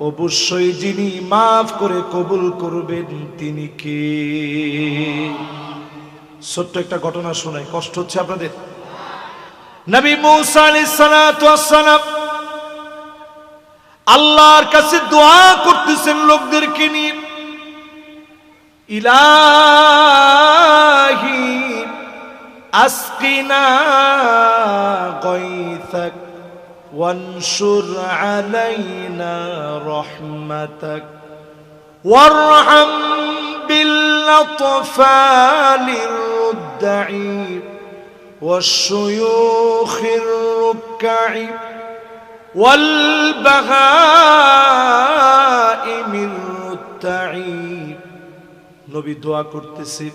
অবশ্যই যিনি মাফ করে কবুল করবেন তিনি কে? ছোট্ট একটা ঘটনা শোনাই, কষ্ট হচ্ছে আপনাদের? নবী মুসা আলাইহিস সালাতু ওয়াস সালাম আল্লাহর কাছে দোয়া করতেছেন লোকদেরকে নিয়ে, ইলাহি আসকিনা গায়সাক ওয়ানশুর আলাইনা রাহমাতাক ওয়ারহাম বিল-আতফালির রুদ্দাই ওয়াশ-শুয়ুখির রুক্কাই ওয়াল-বাহাইমির রুত্তাই। নবী দোয়া করতেছে,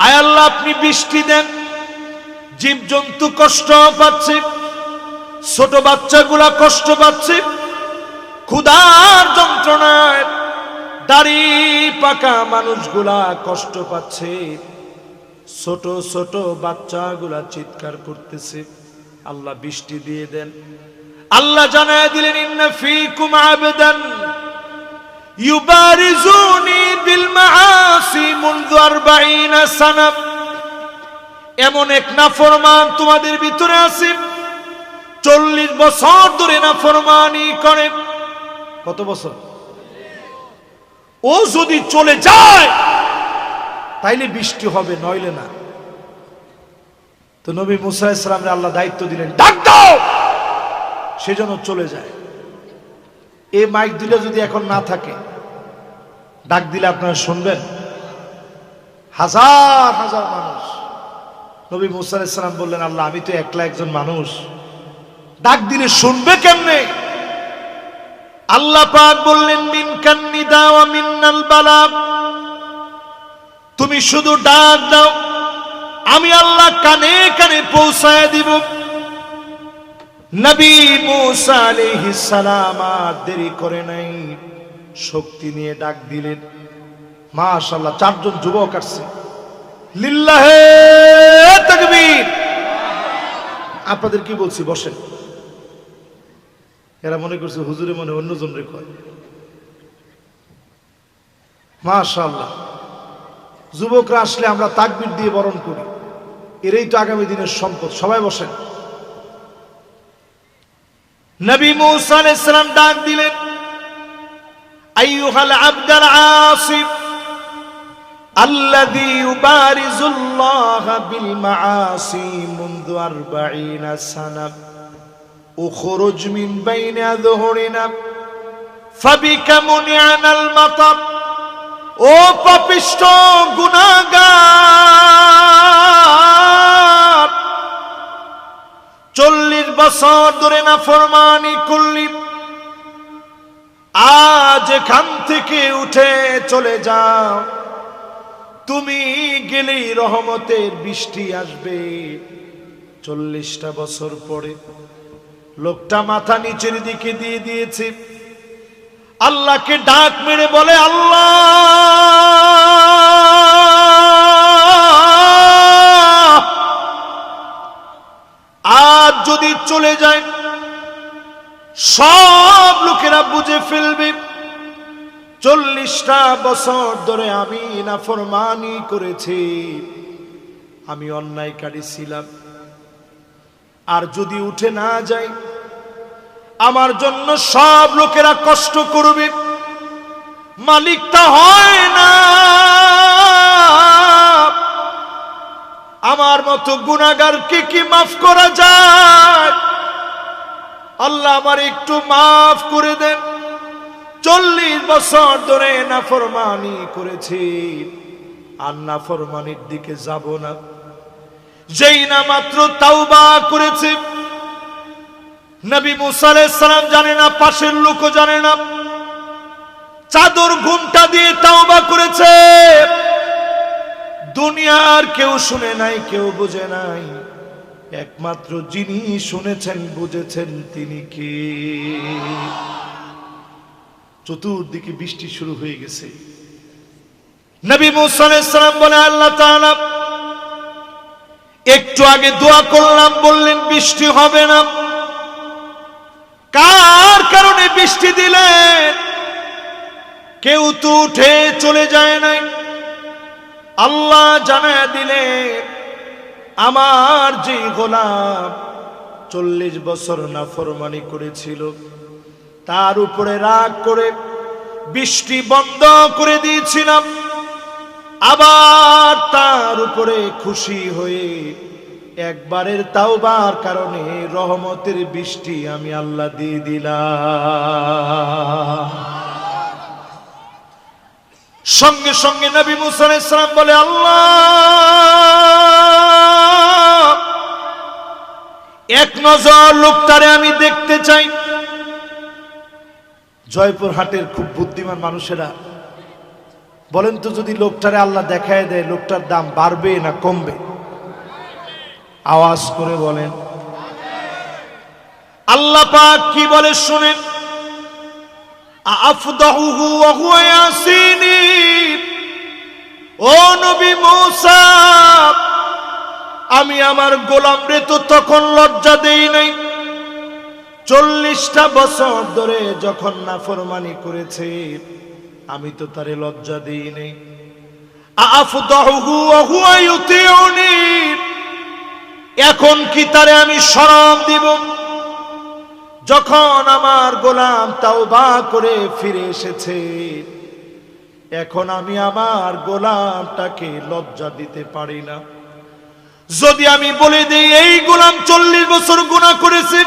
আয় আল্লাহ আপনি বৃষ্টি দেন, জীবজন্তু কষ্ট পাচ্ছে, ছোট বাচ্চাগুলা কষ্ট পাচ্ছে, ক্ষুধার যন্ত্রণায় দাড়ি পাকা মানুষগুলা কষ্ট পাচ্ছে, ছোট ছোট বাচ্চাগুলা চিৎকার করতেছে, আল্লাহ বৃষ্টি দিয়ে দেন। আল্লাহ জানায় দিলেন, ইন্না ফীকুম আবদান ইউবারিজুনি বিল মাআসি মুনযু 40 সানা। এমন এক নাফরমান তোমাদের ভিতরে আছে 40 বছর ধরে নাফরমানি করে। কত বছর? ও যদি চলে যায় তাইলে বৃষ্টি হবে, নইলে না। তো নবী মুসা আলাইহিস সালামকে আল্লাহ দায়িত্ব দিলেন, ডাক দাও, সেজন্য চলে যায়। এই মাইক দিলে যদি এখন না থাকে, ডাক দিলে আপনারা শুনবেন? হাজার হাজার মানুষ। নবী মুসা আলাইহিস সালাম বললেন, আল্লাহ আমি তো একলা একজন মানুষ, ডাক দিলে শুনবে কেমনে? আল্লাহ পাক বললেন, মিনকান নিদা ওয়া মিন্নাল বালাগ, তুমি শুধু ডাক দাও, আমি আল্লাহ কানে কানে পৌঁছায় দিব। নবী মুসা আলাইহিস সালাম আর দেরি করে নাই, শক্তি নিয়ে ডাক দিলেন। মাশাআল্লাহ, 4 জন যুবক আসছে। লিল্লাহে তাকবীর। আপনাদের কি বলছি, বসেন। এরা মনে করছে হুজুরে মনে অন্যজন রে কয়। মাশাআল্লাহ, যুবকরা আসলে আমরা তাকবীর দিয়ে বরণ করি, এরাই তো আগামী দিনের সম্পদ। সবাই বসেন। নবী মুসা আলাইহিস সালাম ডাক দিলেন, আইয়ুহাল আবদাল আসিফ আল্লাযী ইউবারিজুল্লাহ বিল মাআসি মুনযু 40 সানা উখরুজ মিন বাইনি আযহুরিনা ফাবিকা মুনিআনাল মাতার। ও পাপিষ্ঠ গুনাহগার, 40 বছর ধরে নাফরমানি করলি, আজ এখান থেকে উঠে চলে যাও, তুমি গেলেই রহমতের বৃষ্টি আসবে। 40টা বছর পরে লোকটা মাথা নিচের দিকে দিয়ে দিয়েছে, আল্লাহকে ডাক মেরে বলে, আল্লাহ আজ যদি চলে যায় সব লোকেরা বুঝে ফেলবে 40টা বছর ধরে আমি নাফরমানি করেছি, আমি অন্যায়কারী ছিলাম। আর যদি উঠে না যায় আমার জন্য সব লোকেরা কষ্ট করবে, মালিকটা হয় না। আমার মতো গুনাহগারকে কি মাফ করা যায়? আল্লাহ আমার একটু মাফ করে দেন। 40 বছর ধরে নাফরমানি করেছি, আর নাফরমানির দিকে যাব না। যেই না মাত্র তাওবা করেছে, নবী মুসা আলাইহিস সালাম জানে না, পাশের লোকও জানে না, চাদর ঘুমটা দিয়ে তাওবা করেছে। দুনিয়ার কেউ শুনে নাই, কেউ বুঝে নাই, একমাত্র যিনি শুনেছেন বুঝেছেন তিনি কে। চতুর্দিকে বৃষ্টি শুরু হয়ে গেছে। নবী মুসা আলাইহিস সালাম বলে, আল্লাহ তাআলা একটু আগে দোয়া করলাম, বললেন বৃষ্টি হবে না, কার কারণে বৃষ্টি দিলেন? কেউ তো উঠে চলে যায় নাই। আল্লাহ জানায় দিলেন, আমার যে গোলাম 40 বছর নাফরমানি করেছিল, তার উপরে রাগ করে বৃষ্টি বন্ধ করে দিয়েছিলাম, আবার তার উপরে খুশি হয়ে একবারের তাওবার কারণে রহমতের বৃষ্টি আমি আল্লাহ দিয়ে দিলাম। সঙ্গে সঙ্গে নবী মুসা আলাইহিস সালাম বলে, আল্লাহ এক নজর লোকটারে আমি দেখতে চাই। জয়পুরহাটের খুব বুদ্ধিমান মানুষেরা বলেন তো যদি লোকটারে আল্লাহ দেখায় দেয়, লোকটার দাম বাড়বে না কমবে? আওয়াজ করে বলেন। আল্লাহ পাক কি বলে শুনেন, আফদাহুহু ওয়া হুয়া ইয়াসিনি, ও নবী মূসা, আমি আমার গোলামরে তো তখন লজ্জা দেই নাই, 40টা বছর ধরে যখন নাফরমানি করেছে আমি তো তারে লজ্জা দেই নাই। আফদাহুহু ওয়া হুয়া ইউতিউনি, এখন কি তারে আমি শরম দিব? যখন আমার গোলাম তাওবা করে ফিরে এসেছে, এখন আমি আমার গোলামটাকে লজ্জা দিতে পারি না। যদি আমি বলে দিই এই গোলাম 40 বছর গুনাহ করেছে,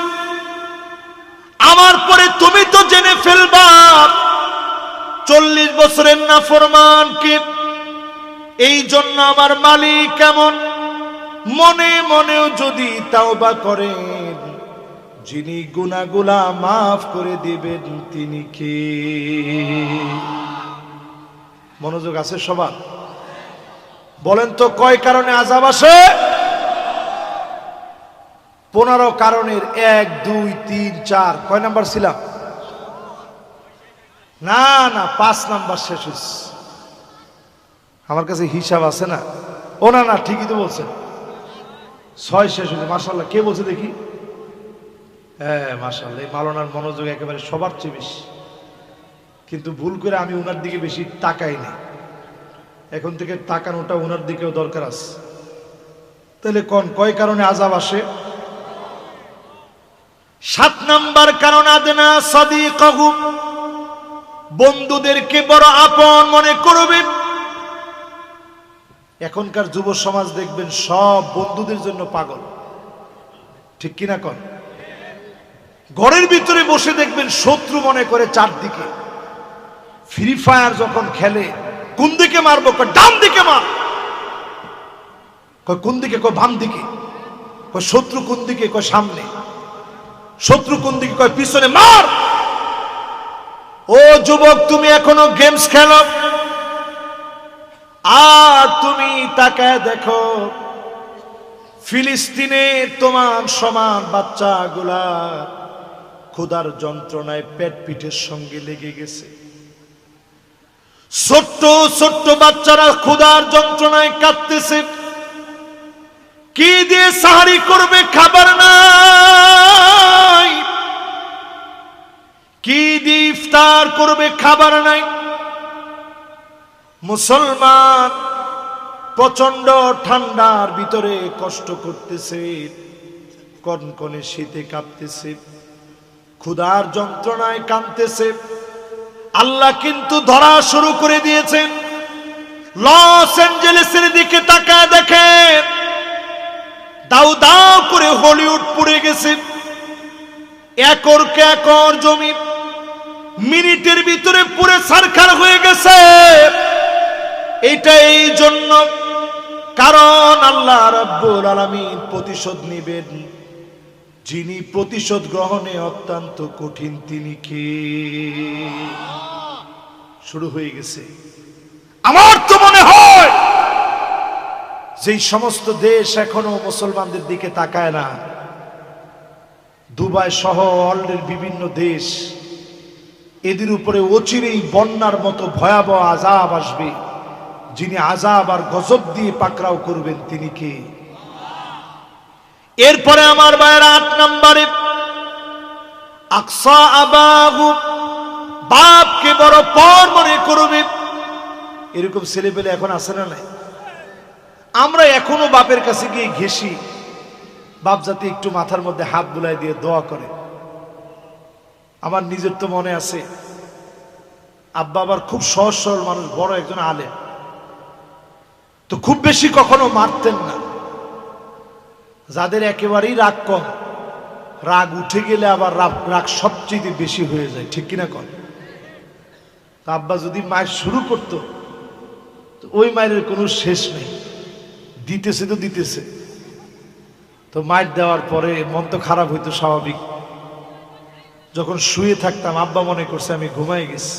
আমার পরে তুমি তো জেনে ফেলবা 40 বছরের নাফরমান কে। এই জন্য আমার মালিক কেমন মনে মনেও যদি তাওবা করেন, যিনি গুনাহগুলা মাফ করে দিবেন তিনি কে? মনোযোগ আছে সবার? বলেন তো কয় কারণে আযাব আসে? 15 কারণের 1 2 3 4 কয় নাম্বার ছিলাম? না না, 5 নাম্বার শেষ হয়েছে। আমার কাছে হিসাব আছে না। ও না না, ঠিকই তো বলছেন, 6 শেষ হয়েছে। মাশাআল্লাহ, কে বলছে দেখি? হ্যাঁ মাশাআল্লাহ, এই মাওলানার মনোযোগ একেবারে সবার চেয়ে বেশি। কিন্তু ভুল করে আমি ওনার দিকে বেশি তাকাই না। এখন থেকে তাকানোটা ওনার দিকেও দরকার আছে। তাহলে কয় কারণে আযাব আসে? 7 নাম্বার কারণ, আদনা সাদিকাহু, বন্ধুদেরকে বড় আপন মনে করবে। এখনকার যুব সমাজ দেখবেন সব বন্ধুদের জন্য পাগল, ঠিক কিনা কন? ঘরের ভিতরে বসে দেখবেন শত্রু মনে করে চারদিকে। ফ্রি ফায়ার যখন খেলে, কোন দিকে মারবো? কয় ডান দিকে মার। কয় কোন দিকে? কয় বাম দিকে। কয় শত্রু কোন দিকে? কয় সামনে। শত্রু কোন দিকে? কয় পিছনে, মার। ও যুবক, তুমি এখনো গেমস খেলো, আর তুমি তাকায় দেখো ফিলিস্তিনে তোমার সমান বাচ্চাগুলা ক্ষুধার যন্ত্রণায় পেট পিঠের সঙ্গে লেগে গেছে। ছোট্ট ছোট্ট বাচ্চারা ক্ষুধার যন্ত্রণায় কাঁদতেছে। কি দিয়ে সাহারি করবে? খাবার নাই। কি দিয়ে ইফতার করবে? খাবার নাই। মুসলমান প্রচন্ড ঠান্ডার ভিতরে কষ্ট করতেছে, কনকনে শীতে কাঁপতেছে, ক্ষুধার যন্ত্রণায় কাঁদতেছে। আল্লাহ কিন্তু ধরা শুরু করে দিয়েছেন। লস অ্যাঞ্জেলেসের দিকে তাকায় দেখেন, দাউ দাউ করে হলিউড পুড়ে গেছে। একরকে একর জমি মিনিটের ভিতরে পুরে ছারখার হয়ে গেছে। এটা এই জন্য, কারণ আল্লাহ রাব্বুল আলামিন প্রতিশোধ নেবেন। যিনি প্রতিশোধ গ্রহণে অত্যন্ত কঠিন, তিনি কে? শুরু হয়ে গেছে। আমার তো মনে হয় যেই সমস্ত দেশ এখনো মুসলমানদের দিকে তাকায় না, দুবাই সহ ওয়ার্ল্ডের বিভিন্ন দেশ, এদের উপরে অচিরেই বন্যার মতো ভয়াবহ আযাব আসবে। যিনি আযাব আর গজব দিয়ে পাকড়াও করবেন তিনি কে? এরপরে আমার ভাইয়েরা 8 নম্বরে, আকসা আবাহু, বাপকে বড় পর মনে করবে। এরকম ছেলেপেলে এখন আছে না নাই? আমরা এখনো বাপের কাছে গিয়ে ঘেঁষি, বাপ যাতে একটু মাথার মধ্যে হাত বুলাই দিয়ে দোয়া করে। আমার নিজের তো মনে আছে, আব্বা আবার খুব সহজ সরল মানুষ, বড় একজন আলেম, তো খুব বেশি কখনো মারতেন না। যাদের একেবারেই রাগ কম, রাগ উঠে গেলে আবার রাগ সবচেয়ে বেশি হয়ে যায়, ঠিক কিনা কন? তা আব্বা যদি মায়ের শুরু করতো, তো ওই মায়ের কোনো শেষ নেই, দিতেছে তো দিতেছে। তো মায়ের দেওয়ার পরে মন তো খারাপ হইতো স্বাভাবিক। যখন শুয়ে থাকতাম আব্বা মনে করছে আমি ঘুমাই গেছি,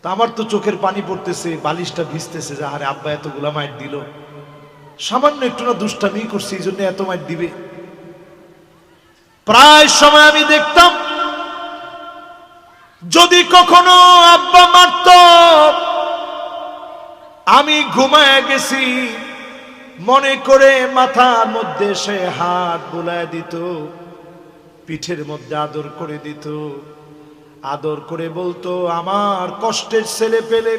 তা আমার তো চোখের পানি পড়তেছে, বালিশটা ভিজতেছে, যে আরে আব্বা এতগুলা মাইট দিল, সামান্য একটু না দুষ্টামি করছি এই জন্য এত মাইট দিবে। প্রায় সময় আমি দেখতাম যদি কখনো আব্বা মারত, আমি ঘুমায় গেছি মনে করে মাথার মধ্যে সে হাত বুলায় দিত, পিঠের মধ্যে আদর করে দিত, আদর করে বলতো, আমার কষ্টের ছেলে পেলে,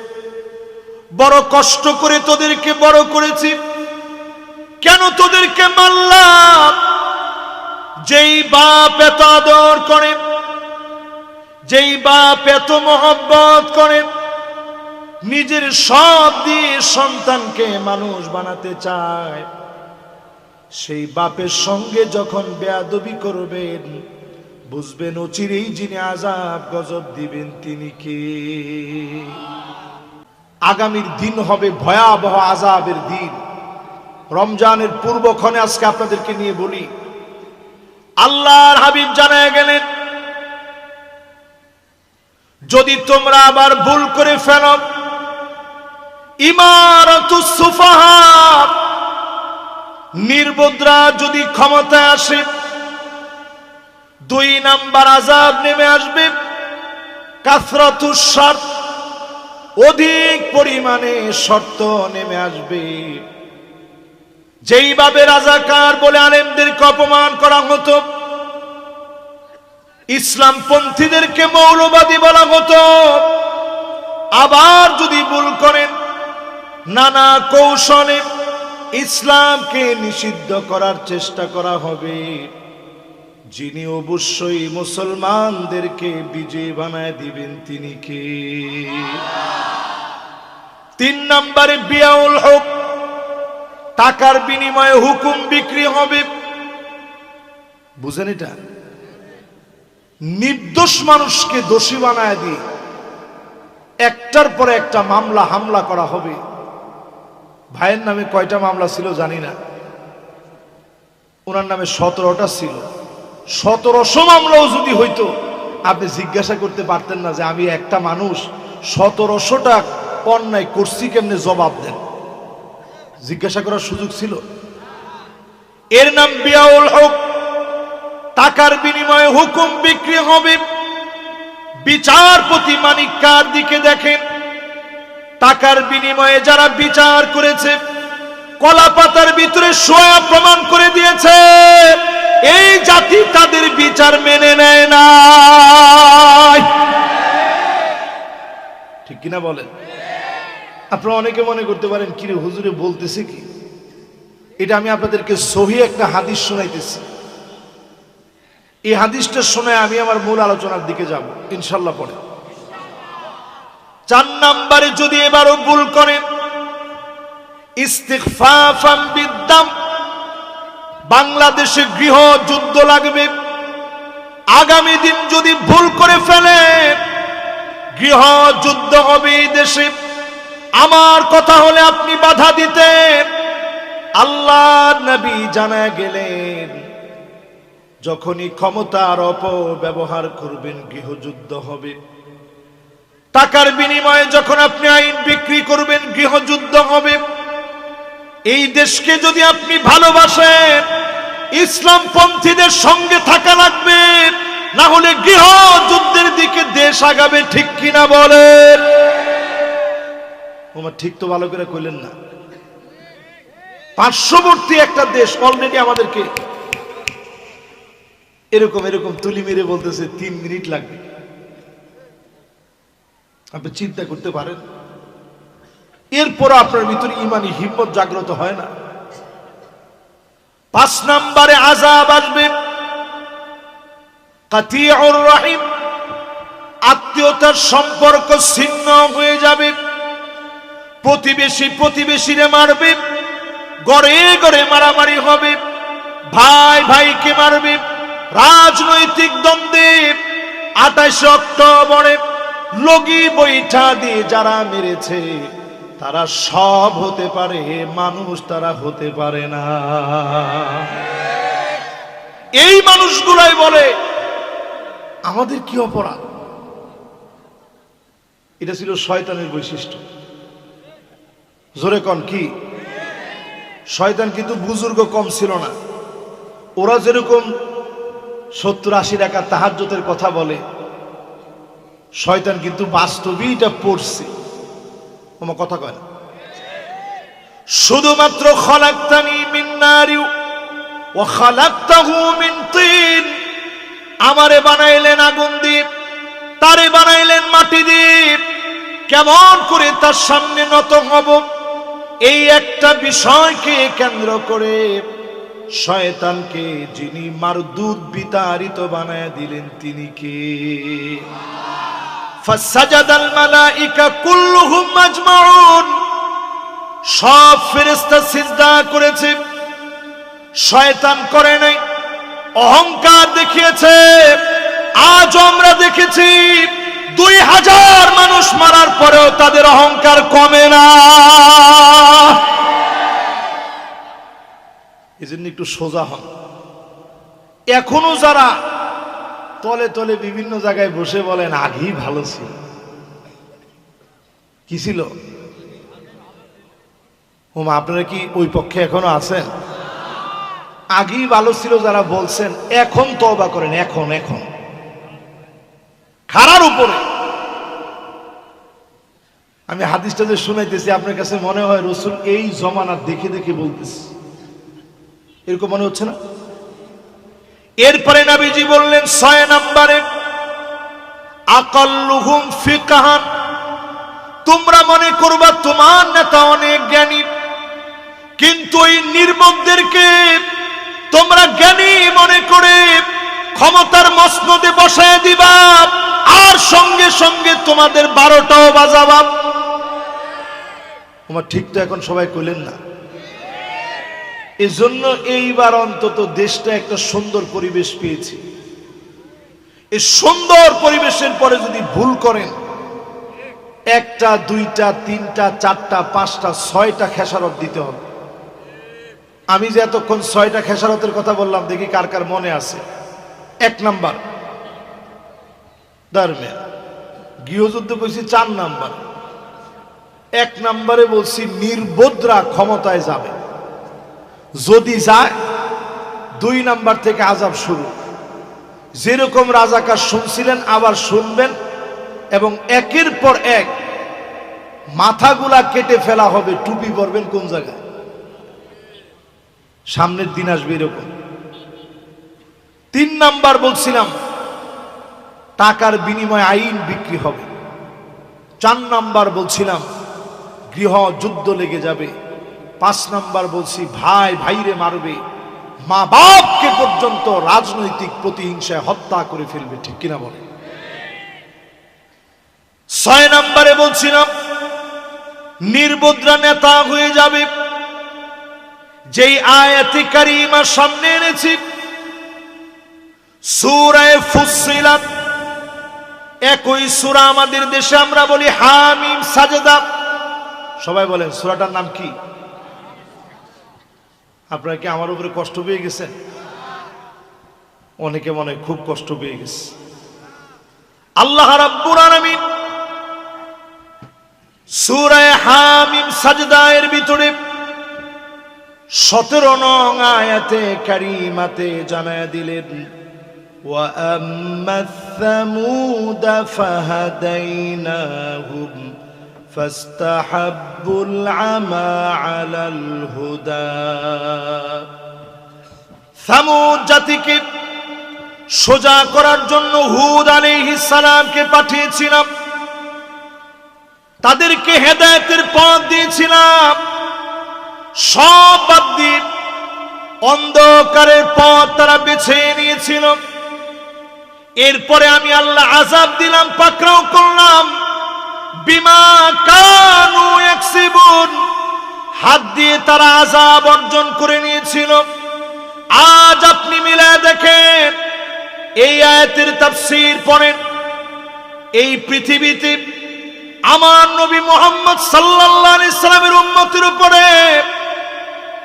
বড় কষ্ট করে তোদেরকে বড় করেছি, কেন তোদেরকে মারলাম? যেই বাপ এত আদর করে, যেই বাপ এত মহব্বত করে, নিজের সব দিয়ে সন্তানকে মানুষ বানাতে চায়, সেই বাপের সঙ্গে যখন বেয়াদবি করবেন, বুঝবেন অচিরেই যিনি আযাব গজব দিবেন তিনি কে। আগামীর দিন হবে ভয়াবহ আযাবের দিন। রমজানের পূর্বক্ষণে আজকে আপনাদেরকে নিয়ে বলি, আল্লাহর হাবিব জানায় গেলেন, যদি তোমরা আবার ভুল করে ফেলো, ইমারাতুস সুফাহা, নির্বোধরা যদি ক্ষমতায় আসে, 2 নাম্বার আযাব নেমে আসবে, কাসরাতুস শর্ত, অধিক পরিমাণে শর্ত নেমে আসবে। যেইভাবে রাজাকার বলে আলেমদেরকে অপমান করা হতো, ইসলামপন্থীদেরকে মৌলবাদী বলা হতো, আবার যদি ভুল করেন নানা কৌশলে ইসলামকে নিষিদ্ধ করার চেষ্টা করা হবে, যিনি অবশ্যই মুসলমানদেরকে বিজয়ী বানায় দিবেন তিনি কে? 3 নম্বরে বিয়াউল হক, টাকার বিনিময়ে হুকুম বিক্রি হবে। বুঝেন এটা? নির্দোষ মানুষকে দোষী বানায় দিয়ে একটার পরে একটা মামলা হামলা করা হবে। ভাইয়ের নামে কয়টা মামলা ছিল জানি না, ওনার নামে 17টা ছিল। 1700 মামলাও যদি হইতো, আপনি জিজ্ঞাসা করতে পারতেন না যে আমি একটা মানুষ 1700টা অন্যায় করছি, কেমনে জবাব দেন? জিজ্ঞাসা করার সুযোগ ছিল? এর নাম বিয়াউল হক, টাকার বিনিময়ে হুকুম বিক্রি হবে। বিচারপতি মানিক কার দিকে দেখেন, টাকার বিনিময়ে যারা বিচার করেছে, কলা পাতার ভিতরে শোয়া প্রমাণ করে দিয়েছে, এই জাতি তাদের বিচার মেনে নেয় না। ঠিক কিনা বলেন? আপনারা অনেকে মনে করতে পারেন কিরে হুজুরে বলতেছে কি? এটা আমি আপনাদেরকে সহিহ একটা হাদিস শোনাইতেছি। এই হাদিসটা শুনে আমি আমার মূল আলোচনার দিকে যাব ইনশাআল্লাহ পরে। 4 নম্বরে যদি এবারও ভুল করেন, ইস্তিগফাফাম বিদ্দাম, বাংলাদেশে গৃহ যুদ্ধ লাগবে। আগামী দিন যদি ভুল করে ফেলে, গৃহ যুদ্ধ হবে এই দেশে। আমার কথা হলে আপনি বাধা দিতেন। আল্লাহর নবী জানায় গেলেন, যখনই ক্ষমতার অপব্যবহার করবেন গৃহযুদ্ধ হবে। টাকার বিনিময়ে যখন আপনি আইন বিক্রি করবেন গৃহযুদ্ধ হবে। এই দেশকে যদি আপনি ভালোবাসেন, ইসলামপন্থীদের সঙ্গে থাকা লাগবে, না হলে গৃহযুদ্ধের দিকে দেশ আগাবে। ঠিক কিনা বলেন? ওমা ঠিক তো ভালো করে কইলেন না। পার্শ্ববর্তী একটা দেশ অলরেডি আমাদেরকে এরকম এরকম তুলি মেরে বলতেছে 3 মিনিট লাগবে। আপনি চিন্তা করতে পারেন? এরপর আপনার ভিতরে ইমানি হিম্মত জাগ্রত হয় না। 5 নম্বরে আযাব আসবে কাতিউর রহিম, আত্মীয়তার সম্পর্ক ছিন্ন হয়ে যাবে। প্রতিবেশী প্রতিবেশীরে মারবে, গড়ে গড়ে মারামারি হবে, ভাই ভাইকে মারবে। রাজনৈতিক দ্বন্দ্বে 28 অক্টোবরে লগি বৈঠা দিয়ে যারা মেরেছে, তারা সব হতে পারে, মানুষ তারা হতে পারে না। এই মানুষগুলাই বলে আমাদের কি অপরাধ? এটা ছিল শয়তানের বৈশিষ্ট্য। জোরে কন কি? শয়তান কিন্তু বুজুর্গ কম ছিল না। ওরা যেরকম 70-80 রাকাত তাহাজ্জুদের কথা বলে, শয়তান কিন্তু বাস্তবেই এটা পড়ছে। আমার কথা কয় না। শুধুমাত্র খলাকতানি মিন নারি ওয়া খালাকতাহু মিন তিন, আমারে বানাইলেন আগুন দিয়ে, তারে বানাইলেন মাটি দিয়ে, কেমন করে তার সামনে নত হব, এই একটা বিষয়কে কেন্দ্র করে শয়তানকে যিনি মারদুদ বিতাড়িত বানায় দিলেন তিনি কে? ফাসাজাদাল মালাইকা কুল্লুহুম আজমাউন, সব ফেরেশতা সিজদা করেছে, শয়তান করে নাই, অহংকার দেখিয়েছে। আজ আমরা দেখেছি 2000 মানুষ মারার পরেও তাদের অহংকার কমে না। এজন্য একটু সোজা হন। এখনো যারা তলে তলে বিভিন্ন জায়গায় বসে বলেন আগেই ভালো ছিল, কি ছিল? ওমা, আপনারা কি ওই পক্ষে এখনো আছেন? আগেই ভালো ছিল যারা বলছেন, এখন তওবা করেন। এখন এখন খারার উপরে আমি হাদিসটা যে শুনাইতেছি, আপনার কাছে মনে হয় রাসূল এই জমানা দেখে দেখে বলতেছে, এরকম মনে হচ্ছে না? এরপরে নবীজি বললেন 6 নম্বরে, আকাল্লুহুম ফিকহান, তোমরা মনে করবা তোমার নেতা অনেক জ্ঞানী, কিন্তু এই নির্বোধদেরকে তোমরা জ্ঞানী মনে করে ক্ষমতার মসনদে বসায় দিবা, আর সঙ্গে সঙ্গে তোমাদের 12টাও বাজাবা। তোমার ঠিক তো এখন সবাই কইলেন না? এজন্য এইবার অন্তত দেশটা একটা সুন্দর পরিবেশ পেয়েছে। এই সুন্দর পরিবেশের পরে যদি ভুল করেন, 1টা 2টা 3টা 4টা 5টা 6টা খেসারত দিতে হবে। আমি যে এতক্ষণ 6টা খেসারতের কথা বললাম, দেখি কার কার মনে আছে। 1 নাম্বার ধর্মে গৃহযুদ্ধ কইছি, 4 নাম্বার। 1 নাম্বারে বলছি নির্বোধরা ক্ষমতায় যাবে, যদি যায় 2 নাম্বার থেকে আযাব শুরু। যেরকম রাজাকার শুনছিলেন আবার শুনবেন, এবং একের পর এক মাথাগুলা কেটে ফেলা হবে। টুপি পরবেন কোন জায়গায়? সামনের দিন আসবে এরকম। 3 নাম্বার বলছিলাম টাকার বিনিময়ে আইন বিক্রি হবে। 4 নাম্বার বলছিলাম গৃহ যুদ্ধ লেগে যাবে। 5 নাম্বার বলছি ভাই ভাইরে মারবে, মা বাপকে পর্যন্ত রাজনৈতিক প্রতিহিংসায় হত্যা করে ফেলবে। ঠিক কিনা বলে? 6 নাম্বারে বলছিলাম নির্বোধরা নেতা হয়ে যাবে। যেই আয়াতে কারিমা সামনে এনেছি সূরা ফুসসিলাত, একই সূরা আমাদের দেশে আমরা বলি হামিম সাজদা। সবাই বলেন সূরাটার নাম কি? আপনারা কি আমার উপরে কষ্ট পেয়ে গেছেন? অনেকে মনে খুব কষ্ট পেয়ে গেছে। আল্লাহ রাব্বুল আলামিন সূরা হামিম সাজদা এর ভিতরে 17 নং আয়াতে কারিমাতে জানায়া দিলেন, ওয়া আম্মাস সামুদা ফাহাদাইনাহুম ফাস্তাহাব্বুল আমা আলাল হুদা। সামুদ জাতিকে সোজা করার জন্য হুদ আলাইহিস সালামকে পাঠিয়েছিলাম, তাদেরকে হেদায়েতের পথ দিয়েছিলাম। সব বাদ দিয়ে অন্ধকারের পথ তারা বেছে নিয়েছিল। এরপরে আমি আল্লাহ আযাব দিলাম, পাকড়াও করলাম। বিমা কানু ইয়াকসিবুন, হাত দিয়ে তারা আযাব অর্জন করে নিয়েছিল। আজ আপনি মিলায় দেখেন, এই আয়াতের তাফসীর পড়েন, এই পৃথিবীতে আমার নবী মুহাম্মদ সাল্লাল্লাহু আলাইহি সাল্লামের উম্মতের উপরে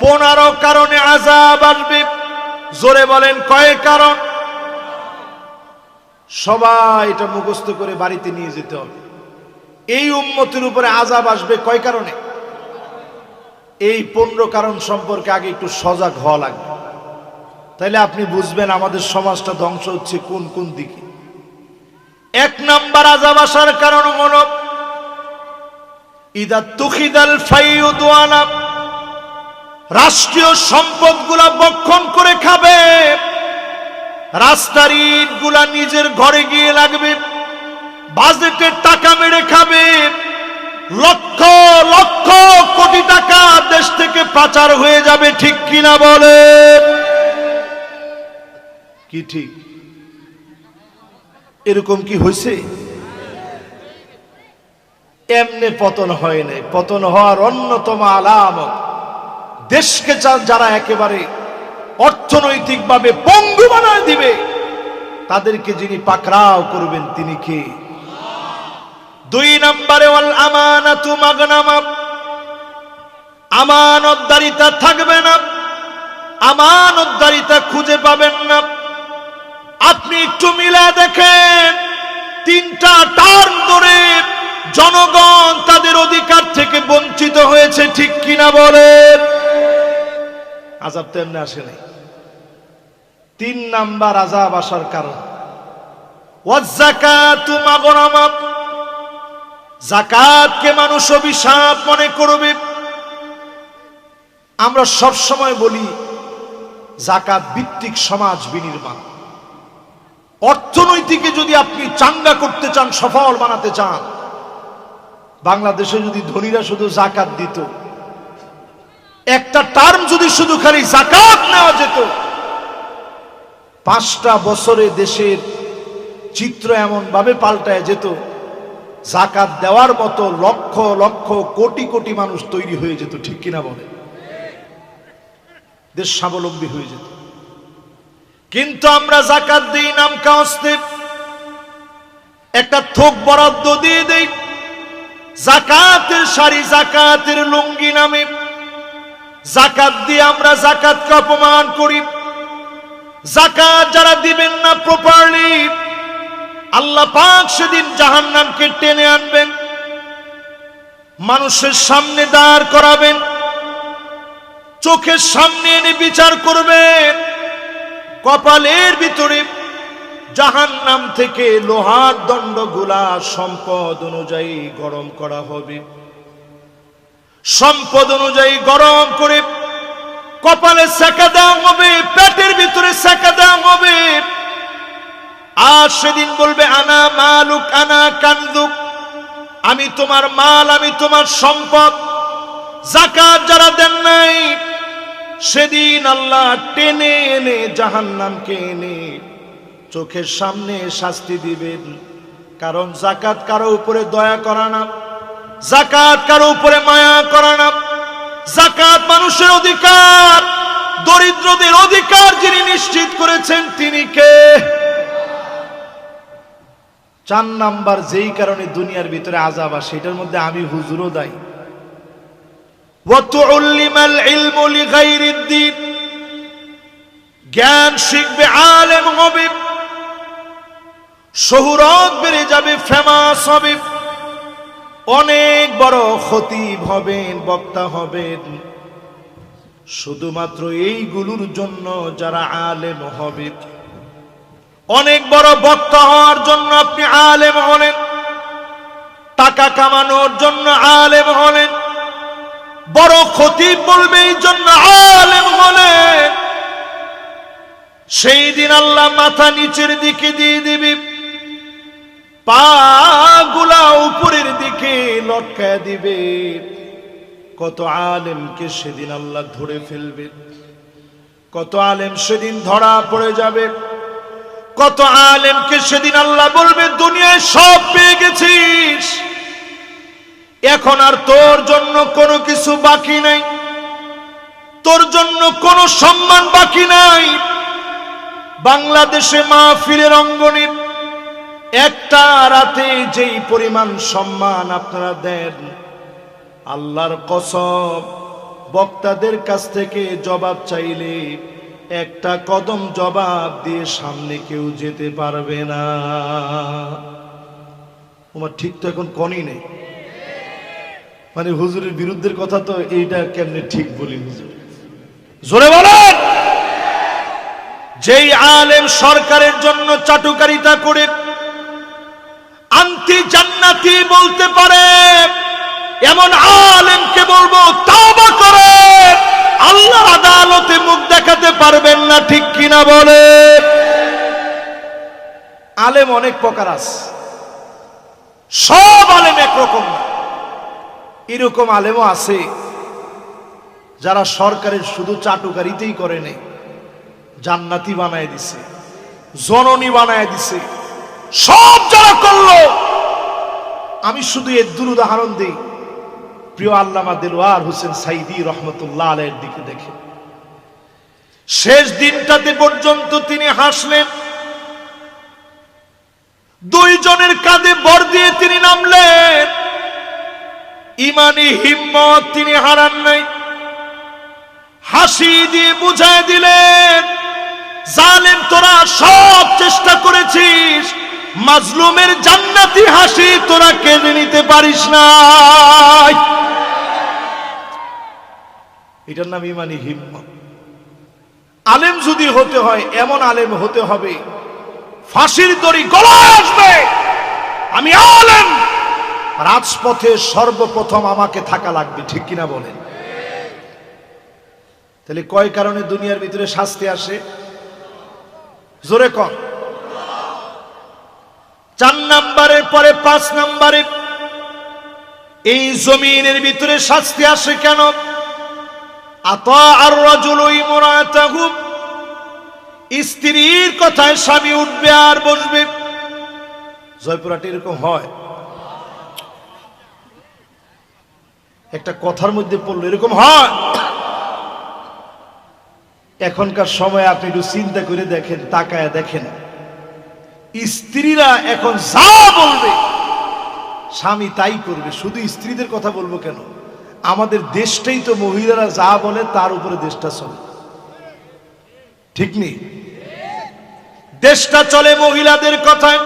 15 কারণে আযাব আসবে। জোরে বলেন কয় কারণ? সবাই এটা মুখস্থ করে বাড়িতে নিয়ে যেতে হবে। এই উম্মতের উপরে আযাব আসবে কয় কারণে? এই 15 কারণ সম্পর্কে আগে একটু সজাগ হওয়া লাগবে, তাইলে আপনি বুঝবেন আমাদের সমাজটা ধ্বংস হচ্ছে কোন কোন দিকে। 1 নাম্বার আযাব আসার কারণ হলো ইদা তুখিদাল ফাইউদওয়ানা, রাষ্ট্রীয় সম্পদগুলা বক্ষণ করে খাবে, রাস্তার ইটগুলা নিজের ঘরে গিয়ে লাগবে, বাজেটের টাকা মেরে খাবে, লক্ষ লক্ষ কোটি টাকা দেশ থেকে পাচার হয়ে যাবে, ঠিক কিনা বলে? কি ঠিক? এরকম কি হয়েছে? এমনি পতন হয় নাই, পতন হওয়ার অন্যতম আলামত দেশকে যারা একেবারে অর্থনৈতিকভাবে পঙ্গু বানায় দিবে, তাদেরকে যিনি পাকড়াও করবেন তিনি কে? 2 নম্বরে ওয়াল আমানাতু মাগনামা, আমানতদারিতা থাকবে না, আমানতদারিতা খুঁজে পাবেন না। আপনি একটু মিলা দেখেন, 3টা টার্ম ধরে জনগণ তাদের অধিকার থেকে বঞ্চিত হয়েছে, ঠিক কিনা বলেন? আযাব তো এমনি আসে নাই। 3 নাম্বার আযাব আসার কারণ ওয়াজ যাকাতু মাগনামা, যাকাতকে মানুষ অভিশাপ মনে করবে। আমরা সব সময় বলি যাকাত ভিত্তিক সমাজ বিনির্মাণ। অর্থনৈতিকে যদি আপনি চাঙ্গা করতে চান, সফল বানাতে চান, বাংলাদেশে যদি ধনীরা শুধু যাকাত দিত, একটা টার্ম যদি শুধু খালি যাকাত নেওয়া যেত, 5টা বছরে দেশের চিত্র এমন ভাবে পাল্টায় যেত, যাকাত দেওয়ার মতো লক্ষ লক্ষ কোটি কোটি মানুষ তৈরি হয়ে যেত, ঠিক কিনা বলে? দেশ স্বাবলম্বী হয়ে যেত। কিন্তু আমরা যাকাত দিই নাম কাস্তে, একটা থোক বরাদ্দ দিয়ে দেই, যাকাতের শাড়ি, যাকাতের লুঙ্গি নামে যাকাত দিয়ে আমরা যাকাতকে অপমান করি। যাকাত যারা দিবেন না প্রপারলি, আল্লাহ পাক সেদিন জাহান্নামকে টেনে আনবেন, মানুষের সামনে দাঁড় করাবেন, চোখের সামনে এনে বিচার করবেন, কপালের ভিতরে জাহান্নাম থেকে লোহার দণ্ডগুলা সম্পদ অনুযায়ী গরম করা হবে। সম্পদ অনুযায়ী গরম করে কপালে সেকা দেওয়া হবে, পেটের ভিতরে সেকা দেওয়া হবে। আর সেদিন বলবে আনা মালুক আনা কানদুক, আমি তোমার মাল, আমি তোমার সম্পদ। যাকাত যারা দেন নাই, সেদিন আল্লাহ টেনে এনে জাহান্নামকে এনে চোখের সামনে শাস্তি দিবেন। কারণ যাকাত কারো উপরে দয়া করা না, যাকাত কারো উপরে মায়া করা না। যাকাত মানুষের অধিকার, দরিদ্রদের অধিকার যিনি নিশ্চিত করেছেন তিনি কে? 4 নাম্বার যেই কারণে দুনিয়ার ভিতরে আযাব আসে, এটার মধ্যে আমি হুজুরও দায়ী। ওয়াতুল্লিমাল ইলমু লিগাইরিদ দ্বীন, জ্ঞান শিখবে, আলেম হবে, শোহরত বেড়ে যাবে, ফেমাস হবে, অনেক বড় খতিব হবেন, বক্তা হবেন। শুধুমাত্র এইগুলোর জন্য যারা আলেম হবে, অনেক বড় বক্তা হওয়ার জন্য আপনি আলেম হলেন, টাকা কামানোর জন্য আলেম হলেন, বড় খতিব বলবে এই জন্য আলেম হলেন, সেই দিন আল্লাহ মাথা নিচের দিকে দিয়ে দিবে, পা গুলা উপরের দিকে লটকায় দিবে। কত আলেমকে সেদিন আল্লাহ ধরে ফেলবে, কত আলেম সেদিন ধরা পড়ে যাবে, কত আলেমকে সেদিন আল্লাহ বলবে দুনিয়ায় সব পেয়ে গেছিস, এখন আর তোর জন্য কোনো কিছু বাকি নাই, তোর জন্য কোনো সম্মান বাকি নাই। বাংলাদেশে মাহফিলের অঙ্গনে একটা রাতে যেই পরিমাণ সম্মান আপনারা দেন, আল্লাহর কসম বক্তাদের কাছ থেকে জবাব চাইলে একটা কদম জবাব দিয়ে সামনে কেউ যেতে পারবে না। তোমার ঠিক তো এখন কনই নেই, মানে হুজুরের বিরুদ্ধের কথা তো এইটা কেমনে ঠিক বলি হুজুর, জোরে বলেন। যেই আলেম সরকারের জন্য চাটুকারিতা করে আন্টি জান্নাতি বলতে পারে, এমন আলেমকে বলবো তওবা করে আল্লাহর আদালতে মুখ দেখাতে পারবেন না, ঠিক কিনা বলে। আলেম অনেক প্রকার আছে, সব আলেম একরকম না। এরকম আলেমও আছে যারা সরকারের শুধু চাটুকারিতেই করে নেই, জান্নাতি বানায় দিছে, জননী বানায় দিছে, সব যারা করলো। আমি শুধু এর উদাহরণ দিই, প্রিয় আল্লামা দেলোয়ার হোসেন সাইদি রহমতুল্লাহ আলাইহির দিকে দেখে। শেষ দিনটাতে পর্যন্ত তিনি হাসলেন, দুইজনের কাঁধে ভর দিয়ে তিনি নামলেন, ইমানি হিম্মত তিনি হারান নাই। হাসি দিয়ে বুঝায় দিলেন, জালেম তোরা সব চেষ্টা করেছিস, মাজলুমের জান্নাতি হাসি তোরা কেড়ে নিতে পারিস না। এটার নাম ইমানি হিম্মত। আলেম যদি হতে হয়, এমন আলেম হতে হবে ফাঁসির দড়ি গলায় আসবে, আমি আলেম, রাজপথে সর্বপ্রথম আমাকে থাকা লাগবে, ঠিক কিনা বলেন। তাহলে কয় কারণে দুনিয়ার ভিতরে শাস্তি আসে, জোরে কর। 4 নম্বরের পরে 5 নম্বরে এই জমিনের ভিতরে শাস্তি আসে কেন? আতা আর রাজুলু ইমরাতাহু, স্ত্রীর কথায় স্বামী উঠবে আর বসবে। জয়পুরহাটে এরকম হয়, একটা কথার মধ্যে পড়লো এরকম হয়। এখনকার সময় আপনি একটু চিন্তা করে দেখেন, তাকায় দেখেন, স্ত্রীরা এখন যা বলবে স্বামী তাই করবে। শুধু স্ত্রীদের কথা বলবো কেন, আমাদের দেশটাই তো মহিলারা যা বলে তার উপরে দেশটা চলে, ঠিক নেই? দেশটা চলে মহিলাদের কথায়।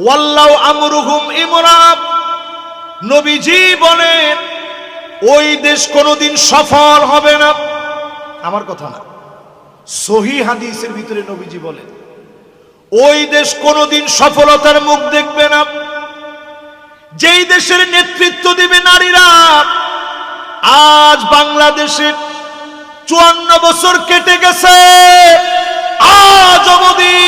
ওয়াল্লাহু আমরুহুম ইমরা, নবীজি বলেন ওই দেশ কোনোদিন সফল হবে না। আমার কথা না, সহিহ হাদিসের ভিতরে নবীজি বলেন ওই দেশ কোনোদিন সফলতার মুখ দেখবে না, যেই দেশের নেতৃত্ব দিবে নারীরা। আজ বাংলাদেশে 54 বছর কেটে গেছে, আজ অবধি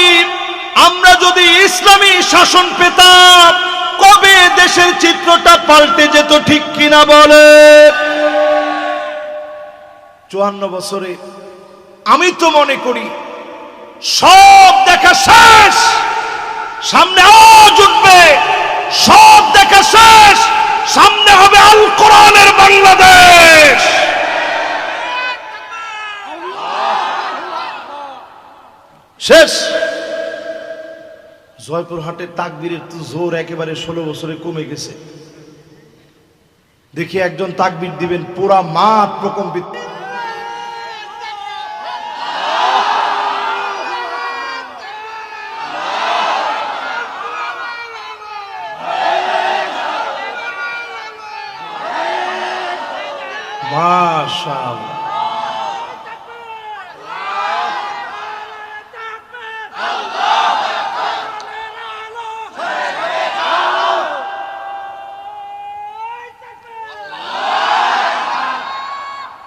আমরা যদি ইসলামী শাসন পেতাম, কবে দেশের চিত্রটা পাল্টে যেত, ঠিক কিনা বলে। 54 বছরে আমি তো মনে করি সব দেখা শেষ, সামনে আওয়াজ উঠবে, সব দেখা শেষ, সামনে হবে আল কোরআনের বাংলাদেশ। শেষ। জয়পুরহাটের তাকবীরের তো জোর একেবারে 16 বছরে কমে গেছে। দেখি একজন তাকবীর দিবেন, পুরা মাঠ প্রকম্পিত। মাশাআল্লাহ,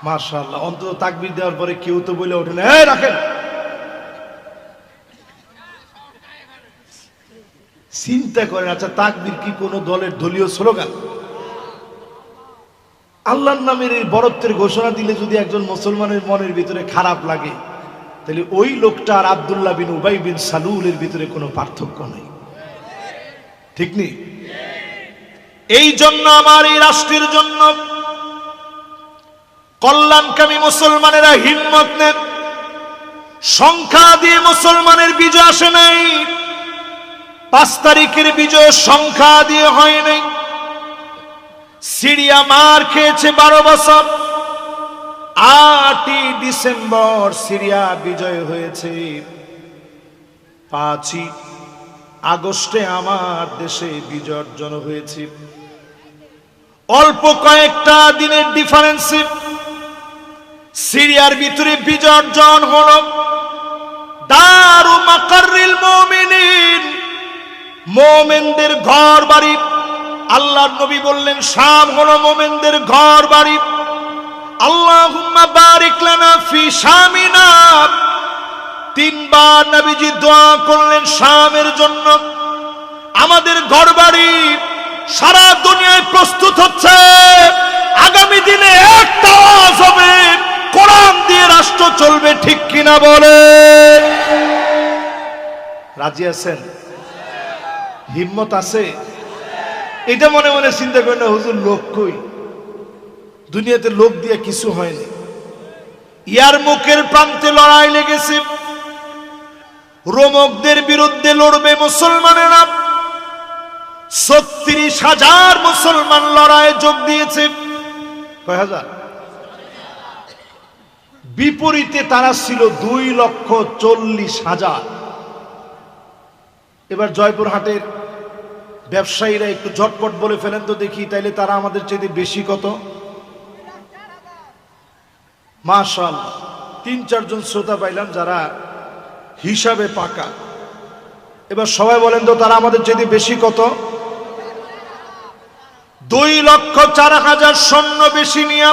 মাশাআল্লাহ। অন্তত তাকবীর দেওয়ার পরে কেউ তো বলে ওঠে না, এই রাখেন। চিন্তা করেন, আচ্ছা তাকবীর কি কোনো দলের দলীয় স্লোগান? আল্লাহর নামের এই বরত্বের ঘোষণা দিলে যদি একজন মুসলমানের মনের ভিতরে খারাপ লাগে, তাহলে ওই লোকটা আর আব্দুল্লাহ বিন উবাই বিন সালুলের ভিতরে কোনো পার্থক্য নেই, ঠিক নেই? এই জন্য আমার এই রাষ্ট্রের জন্য কল্যাণকামী মুসলমানেরা হিম্মত নেন। সংখ্যা দিয়ে মুসলমানের বিজয় আসে নাই, 5 তারিখের বিজয় সংখ্যা দিয়ে হয় নাই। সিরিয়া মার খেয়েছে 12 বছর, 8ই ডিসেম্বর সিরিয়া বিজয় হয়েছে। 5ই আগস্টে আমার দেশে বিজয় অর্জন হয়েছে। অল্প কয়েকটা দিনের ডিফারেন্সে সিরিয়ার ভিতরে বিজয় অর্জন হলো। দারু মাকাররিল মুমিনিন, মুমিনদের ঘর বাড়ি। আল্লাহর নবী বললেন শাম হলো মুমিনদের ঘর বাড়ি। আল্লাহুম্মা বারিক লানা ফি শামিনা। তিনবার নবীজি দোয়া করলেন শামের জন্য। আমাদের ঘর বাড়ি সারা দুনিয়ায় প্রস্তুত হচ্ছে। আগামী দিনে একটা আওয়াজ হবে, কোরআন দিয়ে রাষ্ট্র চলবে, ঠিক কিনা বলে? রাজি আছেন? হিম্মত আছে? এটা মনে মনে চিন্তা করেন না হুজুর লোক কই, দুনিয়াতে লোক দিয়ে কিছু হয়নি। ইয়ার মুখের প্রান্তে লড়াই লেগেছে, রোমকদের বিরুদ্ধে লড়বে মুসলমানেরা। ৩৬,০০০ মুসলমান লড়াইয়ে যোগ দিয়েছে। কয় হাজার? বিপরীতে তারা ছিল ২,৪০,০০০। এবার জয়পুরহাটের ব্যবসায়ীরা একটু ঝটপট বলে ফেলেন তো দেখি, তাইলে তারা আমাদের চেয়ে বেশি কত? মাশাআল্লাহ, ৩-৪ জন শ্রোতা পাইলাম যারা হিসাবে পাকা। এবার সবাই বলেন তো তারা আমাদের চেয়ে বেশি কত? ২,০৪,০০০ সৈন্য বেশি নিয়ে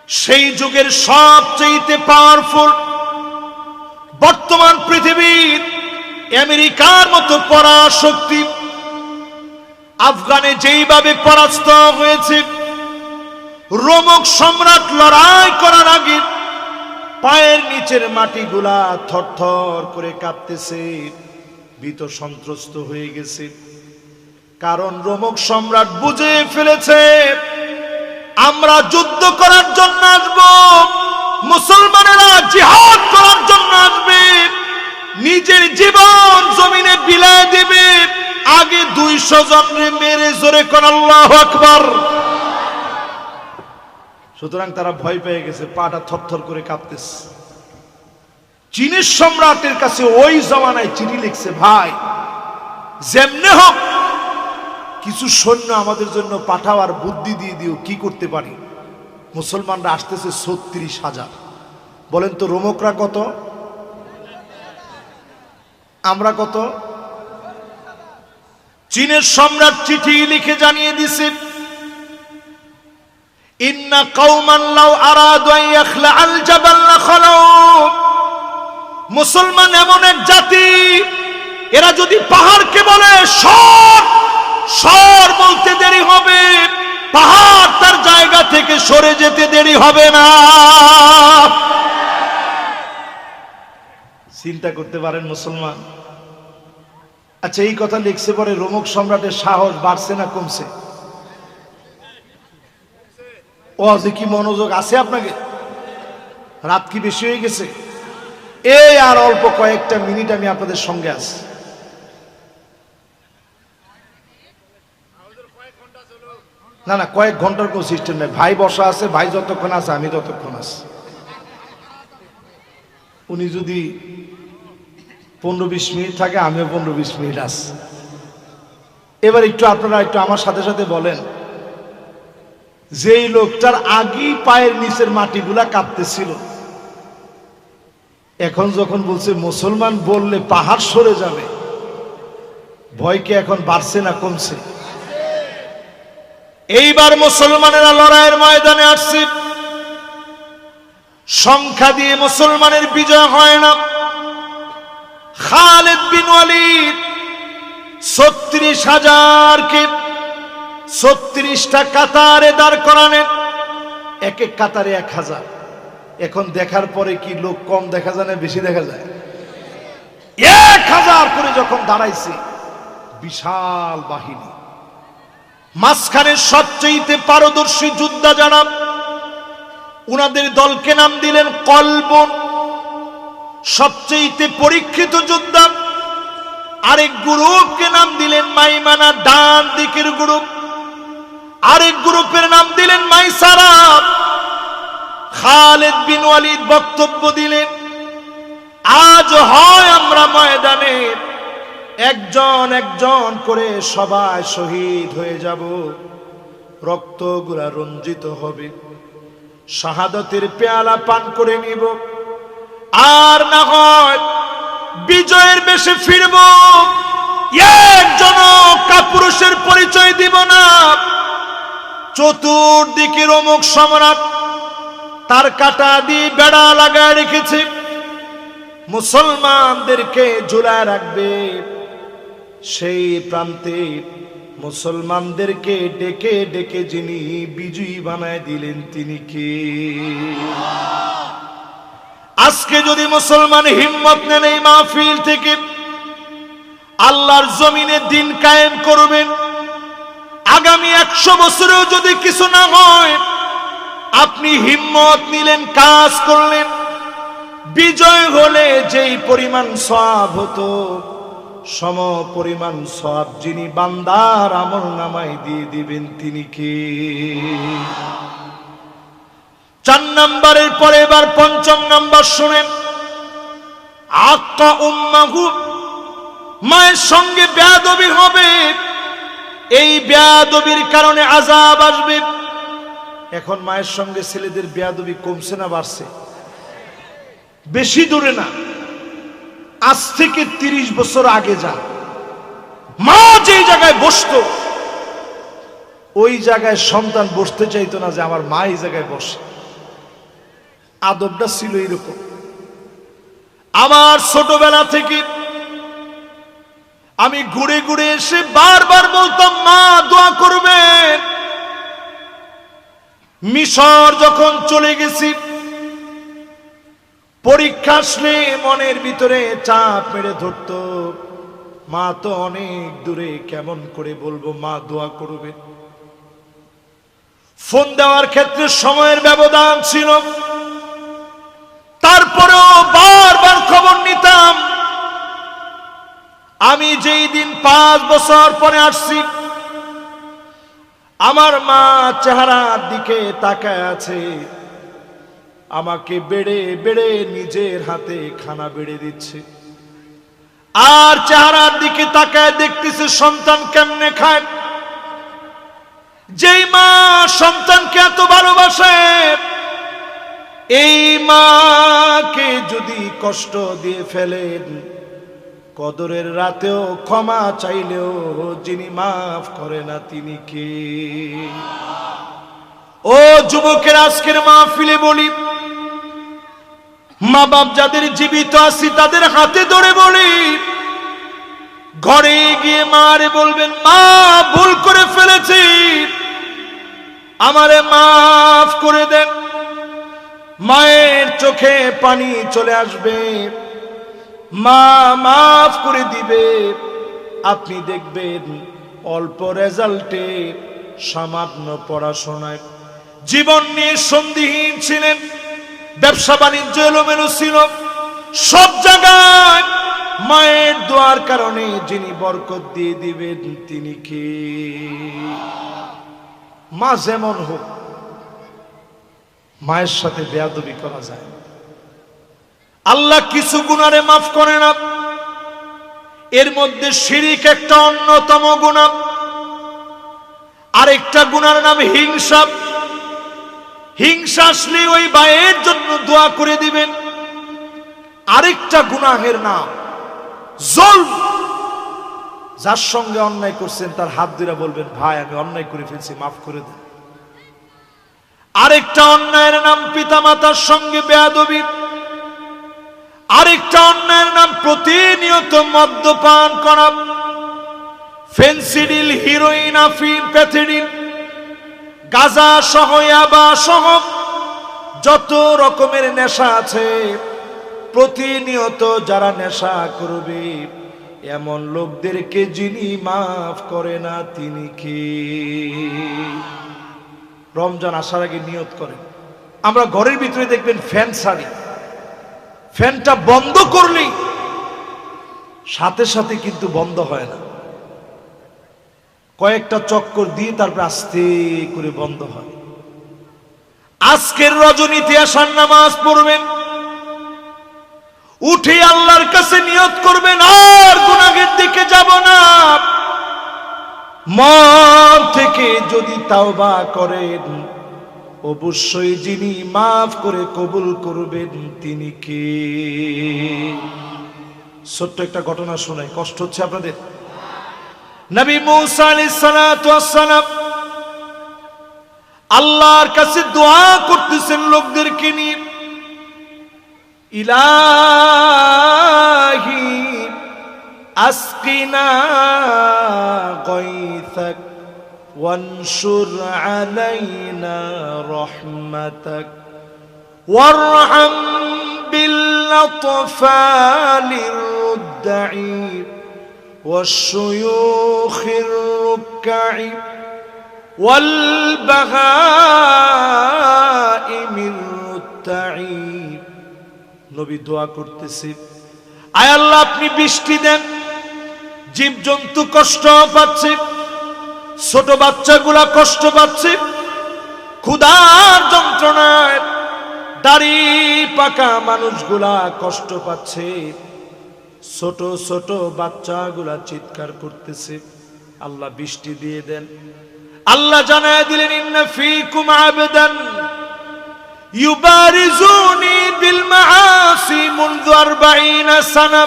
সেই যুগের সবচেয়ে পাওয়ারফুল বর্তমান পৃথিবীর আমেরিকার মতো পরাশক্তি আফগানে যেইভাবে পরাস্ত হয়েছে, রোমক সম্রাট লড়াই করার আগে পায়ের নিচের মাটিগুলা থরথর করে কাঁপতেছে, ভীত সন্ত্রস্ত হয়ে গেছে। কারণ রোমক সম্রাট বুঝে ফেলেছে আমরা যুদ্ধ করার জন্য আসব, মুসলমানেরা জিহাদ করার জন্য আসবে, নিজের জীবন জমিনে বিলায় দিবে। আগে ২০০ জনরে মেরে জোরে কোন আল্লাহু আকবার। সুতরাং তারা ভয় পেয়ে গেছে, পাটা থরথর করে কাঁপতেছে। চীনের সম্রাটের কাছে ওই জমানায় চিঠি লিখছে, ভাই যেমনে হোক কিছু সৈন্য আমাদের জন্য পাঠাও, আর বুদ্ধি দিয়ে দিও কি করতে পারি। মুসলমানরা আসতেছে ৩৬,০০০। বলেন তো রোমকরা কত, আমরা কত? চীনের সম্রাট চিঠি লিখে জানিয়ে দিছে, ইন্না কওমান লাউ আরাদু আন ইয়াখলাআল জাবাল লাখালাউ। মুসলমান এমন এক জাতি, এরা যদি পাহাড়কে বলে সর, সর বলতে দেরি হবে, পাহাড় তার জায়গা থেকে সরে যেতে দেরি হবে না। চিন্তা করতে পারেন মুসলমান। আচ্ছা, এই কথা লিখছে পরে রোমক সম্রাটের সাহস বাড়ছে না কমছে? ও যে কি মনোযোগ আছে আপনাকে? রাত কি বেশি হয়ে গেছে? এই আর অল্প কয়েকটা মিনিট আমি আপনাদের সঙ্গে আছি। না না, কয়েক ঘন্টার কোন সিস্টেম নেই। ভাই বসা আছে, ভাই যতক্ষণ আছে আমি ততক্ষণ আছি। উনি যদি 15-20 মিনিট থাকে, আমিও 15-20 মিনিট আছি। এবার একটু আপনারা একটু আমার সাথে সাথে বলেন, যেই লোকটার আগেই পায়ের নিচের মাটিগুলা কাঁপতেছিল, এখন যখন বলছে মুসলমান বললে পাহাড় সরে যাবে, ভয় কি এখন বাড়ছে না কমছে? এইবার মুসলমানেরা লড়াইয়ের ময়দানে আসছে। সংখ্যা দিয়ে মুসলমানের বিজয় হয় না। খালিদ বিন ওয়ালিদ ৩৬,০০০কে ৩৬টা কাতারে দাঁড় করালেন, এক এক কাতারে ১,০০০। এখন দেখার পরে কি লোক কম দেখা যায় না বেশি দেখা যায়? ১,০০০ করে যখন দাঁড়াইছে, বিশাল বাহিনী। মাঝখানে সবচেয়ে পারদর্শী যোদ্ধা যারা, উনাদের দলকে নাম দিলেন কলবন, সবচেয়ে পরীক্ষিত যোদ্ধা। আরেক গ্রুপকে নাম দিলেন মাইমানা, ডান দিকের গ্রুপ। আরেক গ্রুপের নাম দিলেন মাইসারা। খালিদ বিন ওয়ালিদ বক্তব্য দিলেন, আজ হয় আমরা ময়দানে একজন একজন করে সবাই শহীদ হয়ে যাব, রক্তগুলা রঞ্জিত হবে, শাহাদাতের পেয়ালা পান করে নিব, আর না হয় বিজয়ের বেশে ফিরব, একজন কাপুরুষের পরিচয় দিব না। চতুর্দিকে রোমক সম্রাট তার কাটা দিয়ে বেড়া লাগায় রেখেছে, মুসলমানদেরকে ঝুলায় রাখবে। সেই প্রান্তে মুসলমানদেরকে ডেকে ডেকে যিনি বিজয়ী বানায় দিলেন তিনি কে? আজকে যদি মুসলমান হিম্মত নেন এই মাহফিল থেকে আল্লাহর জমিনে দিন কায়েম করবেন, আগামী 100 বছরেও যদি কিছু না হয়, আপনি হিম্মত নিলেন, কাজ করলেন, বিজয় হলে যেই পরিমাণ সওয়াব হতো সম পরিমাণ সওয়াব যিনি বান্দার আমলনামায় দিয়ে দিবেন তিনি কে? 4 নম্বরের পরে এবার 5ম নম্বর শুনেন। আক্কা উম্মাহু, মায়ের সঙ্গে বেয়াদবি হবে, এই বেয়াদবির কারণে আযাব আসবে। এখন মায়ের সঙ্গে ছেলেদের বেয়াদবি কমছে না বাড়ছে? বেশি দূরে না, আজ থেকে 30 বছর আগে যা মা যেই জায়গায় বসতো ওই জায়গায় সন্তান বসতে চাইতো না যে আমার মা এই জায়গায় বসে। আদবটা ছিল এরকম। আমার ছোটবেলা থেকে আমি ঘুরে ঘুরে এসে বারবার বলতাম, মা দোয়া করবেন। মিশর যখন চলে গেছি, পরীক্ষা আসলে মনের ভিতরে চাপ মেরে ধরতো, মা তো অনেক দূরে, কেমন করে বলবো মা দোয়া করবে। ফোন দেওয়ার ক্ষেত্রে সময়ের ব্যবধান ছিল, তারপরেও বারবার খবর নিতাম। আমি যেই দিন 5 বছর পরে আসছি, আমার মা চেহারার দিকে তাকায় আছে, আমাকে বেড়ে বেড়ে নিজের হাতে খানা বেড়ে দিচ্ছে, আর চেহারার দিকে তাকায় দেখতেছে সন্তান কেমনে খায়। যেই মা সন্তানকে এত ভালোবাসে, এই মাকে যদি কষ্ট দিয়ে ফেলেন, কদরের রাতেও ক্ষমা চাইলেও যিনি মাফ করে না তিনি কে? ও যুবকের, আজকের মাহফিলে বলি, মা বাপ যাদের জীবিত আছি তাদের হাতে ধরে বলি, ঘরে গিয়ে মারে বলবেন, মা ভুল করে ফেলেছি, আমারে মাফ করে দেন। মায়ের চোখে পানি চলে আসবে, মা মাফ করে দিবে। আপনি দেখবেন অল্প রেজাল্টে, সামান্য পড়াশোনায়, জীবন নিয়ে সন্দিহীন ছিলেন, ব্যবসা বাণিজ্য এলোমেলো ছিল, সব জায়গায় মায়ের দোয়ার কারণে যিনি বরকত দিয়ে দিবেন তিনি কে? মা যেমন হোক, মায়ের সাথে বেয়াদবি করা যায়। আল্লাহ কিছু গুনারে মাফ করে না, এর মধ্যে শিরিক একটা অন্যতম গুনাহ। আরেকটা গুনার নাম হিংসা। হিংসা আসলে ওই ভাইয়ের জন্য দোয়া করে দিবেন। আরেকটা গুনাহের নাম জুলম। যার সঙ্গে অন্যায় করছেন তার হাত ধরে বলবেন, ভাই আমি অন্যায় করে ফেলছি, মাফ করে দেন। আরেকটা অন্যায়ের নাম পিতামাতার সঙ্গে বেয়াদবি। আরেকটা অন্যায়ের নাম প্রতিনিয়ত মদ্যপান করা, ফেন্সিডিল, হিরোইন, আফিম, প্যাথেডিন, গাঁজা সহ, ইয়াবা সহ যত রকমের নেশা আছে, প্রতিনিয়ত যারা নেশা করবে এমন লোকদেরকে যিনি মাফ করে না তিনি কে? রমজান আসার আগে নিয়ত করেন। আমরা ঘরের ভিতরে দেখবেন ফ্যান ছাড়ি, ফ্যানটা বন্ধ করলেই সাথে সাথে কিন্তু বন্ধ হয় না, কয়েকটা চক্কর দিয়ে তারপর আস্তে করে বন্ধ হয়। আজকের রজনীতে আসার নামাজ পড়বেন, উঠে আল্লাহর কাছে নিয়ত করবেন আর গুনাহের দিকে যাব না। মন থেকে যদি তাওবা করেন, অবশ্যই যিনি মাফ করে কবুল করবেন তিনি কে? ছোট্ট একটা ঘটনা শোনাই, কষ্ট হচ্ছে আপনাদের? নবী মুসা আলাইহিস সালাতু ওয়াস সালাম আল্লাহর কাছে দোয়া করতেছেন লোকদেরকে নিয়ে, ইলাহি আসকিনা গায়সাক ওয়ানশুর আলাইনা রাহমাতাক ওয়ারহাম বিল-আতফালির রুদ্দাই ওয়াশ-শুয়ুখির রুকআই ওয়াল-বাহাইমির রুত্তাই। নবী দোয়া করতেছে, আয় আল্লাহ আপনি বৃষ্টি দেন, জীবজন্তু কষ্ট পাচ্ছে, ছোট বাচ্চাগুলা কষ্ট পাচ্ছে, ক্ষুধার যন্ত্রণায় দাড়ি পাকা মানুষগুলা কষ্ট পাচ্ছে, ছোট ছোট বাচ্চাগুলা চিৎকার করতেছে, আল্লাহ বৃষ্টি দিয়ে দেন। আল্লাহ জানায় দিলেন, ইন্না ফীকুম আবদান ইউবারিজুনি বিল মাআসি মুনযু 40 সানা।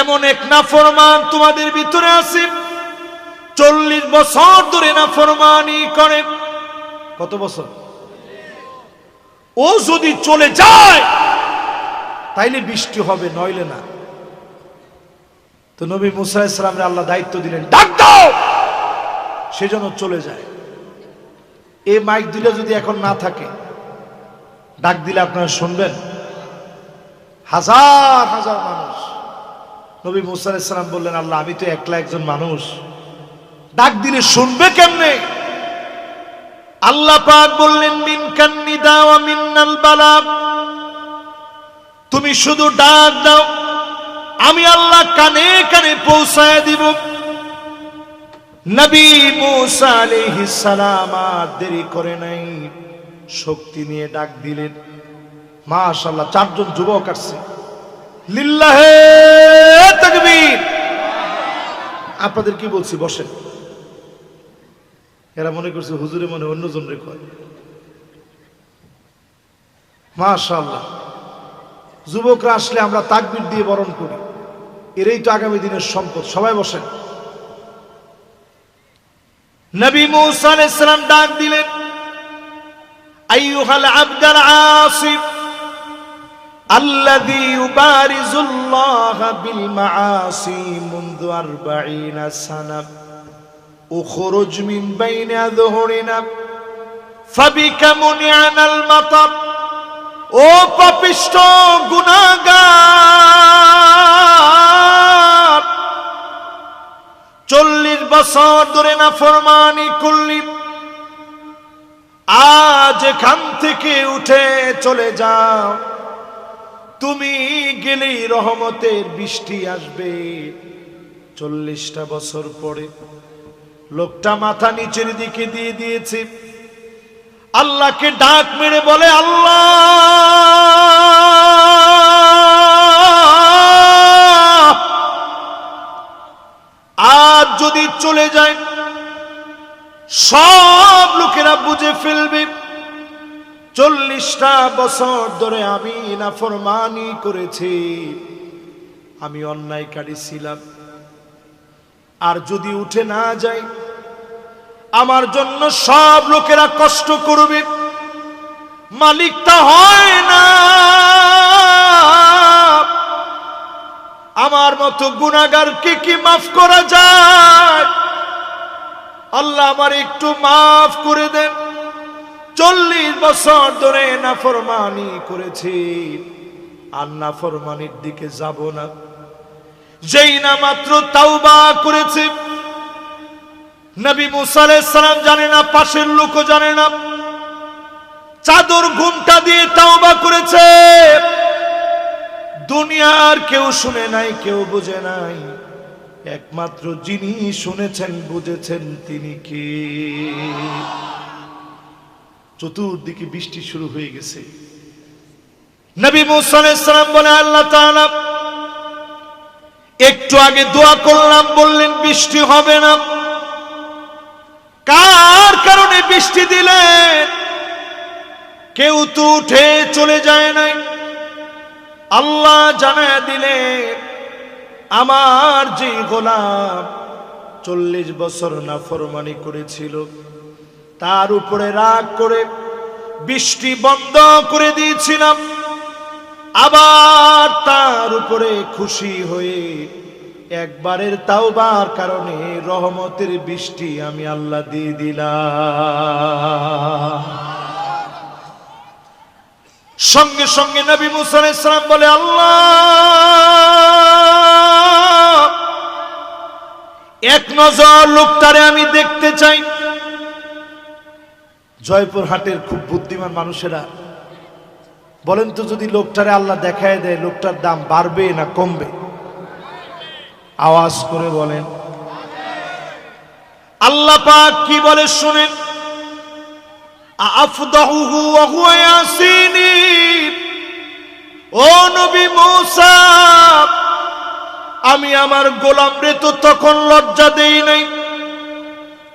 এমন এক নাফরমান তোমাদের ভিতরে আছে 40 বছর ধরে নাফরমানি করে। কত বছর? ও যদি চলে যায় তাইলে বৃষ্টি হবে, নইলে না। তো নবী মুসা আলাইহিস সালামের আল্লাহ দায়িত্ব দিলেন, ডাক দাও, সেজন্য চলে যায়। এই মাইক দিলে যদি এখন না থাকে, ডাক দিলে আপনারা শুনবেন? হাজার হাজার মানুষ। নবী মুসা আলাইহিস সালাম বললেন, আল্লাহ আমি তো একলা একজন মানুষ, ডাক দিলে শুনবে কেমনে? আল্লাহ পাক বললেন, মিনকান নিদা ওয়া মিন্নাল বালাগ, তুমি শুধু ডাক দাও, আমি আল্লাহ কানে কানে পৌঁছায় দিব। নবী মুসা আলাইহিস সালাম আর দেরি করে নাই, শক্তি নিয়ে ডাক দিলেন। মাশাআল্লাহ, 4 জন যুবক আসছে। লিল্লাহে তাকবীর। আপনাদের কি বলছি, বসেন। এরা মনে করছে হুজুরে মনে অন্যজন রে কয়। মাশাআল্লাহ, যুবকরা আসলে আমরা তাকবীর দিয়ে বরণ করি, এরাই তো আগামী দিনের সম্পদ। সবাই বসেন। নবী মুসা আলাইহিস সালাম ডাক দিলেন, আইয়ুহাল আবদাল আসিফ আল্লাযী ইউবারিজুল্লাহ বিল মাআসি মুনযু 40 সানা উখরুজ মিন বাইনি আযহুরিনা ফাবিকা মুনিআনাল মাতার। ও পাপিষ্ঠ গুনাহগার, 40 বছর ধরে নাফরমানি করলি, আজ এখান থেকে উঠে চলে যাও, তুমি গেলেই রহমতের বৃষ্টি আসবে। 40টা বছর পরে লোকটা মাথা নিচের দিকে দিয়ে দিয়েছে, আল্লাহকে ডাক মেরে বলে, আল্লাহ আজ যদি চলে যায় সব লোকেরা বুঝে ফেলবে 40টা বছর ধরে আমি নাফরমানি করেছি, আমি অন্যায়কারী ছিলাম। আর যদি উঠে না যায় আমার জন্য সব লোকেরা কষ্ট করবে, মালিকটা হয় না। আমার মতো গুনাহগারকে কি মাফ করা যায়? আল্লাহ আমার একটু মাফ করে দেন। 40 বছর ধরে নাফরমানি করেছি, আর নাফরমানির দিকে যাব না। যেই না মাত্র তাওবা করেছে, নবী মুসা আলাইহিস সালাম জানে না, পাশের লোকও জানে না, চাদর ঘুমটা দিয়ে তাওবা করেছে। দুনিয়ার কেউ শুনে নাই, কেউ বুঝে নাই, একমাত্র যিনি শুনেছেন বুঝেছেন তিনি কে? চতুর্দিকে বৃষ্টি শুরু হয়ে গেছে, নবী মুসা আলাইহিস সালাম বলে, আল্লাহ তাআলা একটু আগে দোয়া করলাম, বললেন বৃষ্টি হবে না, কার কারণে বৃষ্টি দিলেন? কেউ তো উঠে চলে যায় নাই। আল্লাহ জানায় দিলেন, আমার যে গোলাম 40 বছর নাফরমানি করেছিল, তার উপরে রাগ করে বৃষ্টি বন্ধ করে দিয়েছিলাম, আবার তার উপরে খুশি হয়ে একবারের তাওবার কারণে রহমতের বৃষ্টি আমি আল্লাহ দিয়ে দিলাম। সঙ্গে সঙ্গে নবী মুসা আলাইহিস সালাম বলে, আল্লাহ এক নজর লোকটারে আমি দেখতে চাই। জয়পুরহাটের খুব বুদ্ধিমান মানুষেরা বলেন তো, যদি লোকটারে আল্লাহ দেখায় দেয়, লোকটার দাম বাড়বে না কমবে? আওয়াজ করে বলেন। আল্লাহ পাক কি বলে শুনেন, আফদাহুহু ওয়া হুয়া ইয়াসিনি। ও নবী মুসা, আমি আমার গোলামরে তো তখন লজ্জা দেই নাই,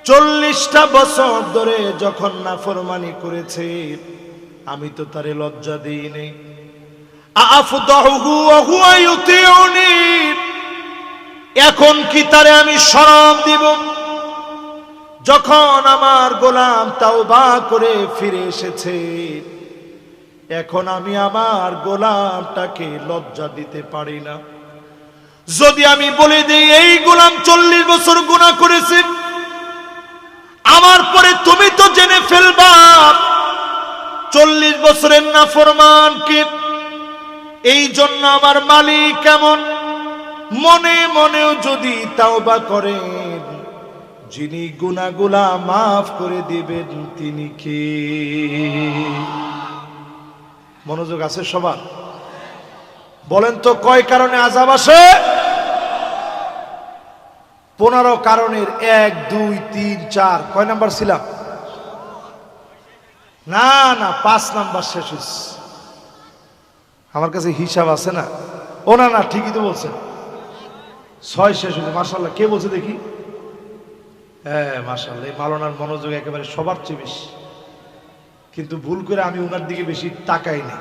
40টা বছর ধরে যখন নাফরমানি করেছে আমি তো তারে লজ্জা দেই নাই। আফদাহুহু ওয়া হুয়া ইউতিউনি, এখন কি তারে আমি শরম দিব? যখন আমার গোলাম তাওবা করে ফিরে এসেছে, এখন আমি আমার গোলামটাকে লজ্জা দিতে পারি না। যদি আমি বলে দিই এই গোলাম 40 বছর গুনাহ করেছে, আমার পরে তুমি তো জেনে ফেলবা 40 বছরের নাফরমান কে। এই জন্য আমার মালিক কেমন, মনে মনেও যদি তাওবা করেন, যিনি গুনাহগুলা মাফ করে দিবেন তিনি কে? মনোযোগ আছে সবার? বলেন তো কয় কারণে আযাব আসে? 15 কারণের 1 2 3 4 কয় নাম্বার ছিলাম? না না, 5 নাম্বার শেষ হয়েছে। আমার কাছে হিসাব আছে না। ও না না, ঠিকই তো বলছেন, 6 শেষ হয়েছে। মাশাআল্লাহ, কে বলছে দেখি? হ্যাঁ মাশাআল্লাহ, এই মাওলানার মনোযোগ একেবারে সবার চেয়ে বেশি। কিন্তু ভুল করে আমি ওনার দিকে বেশি তাকাই না।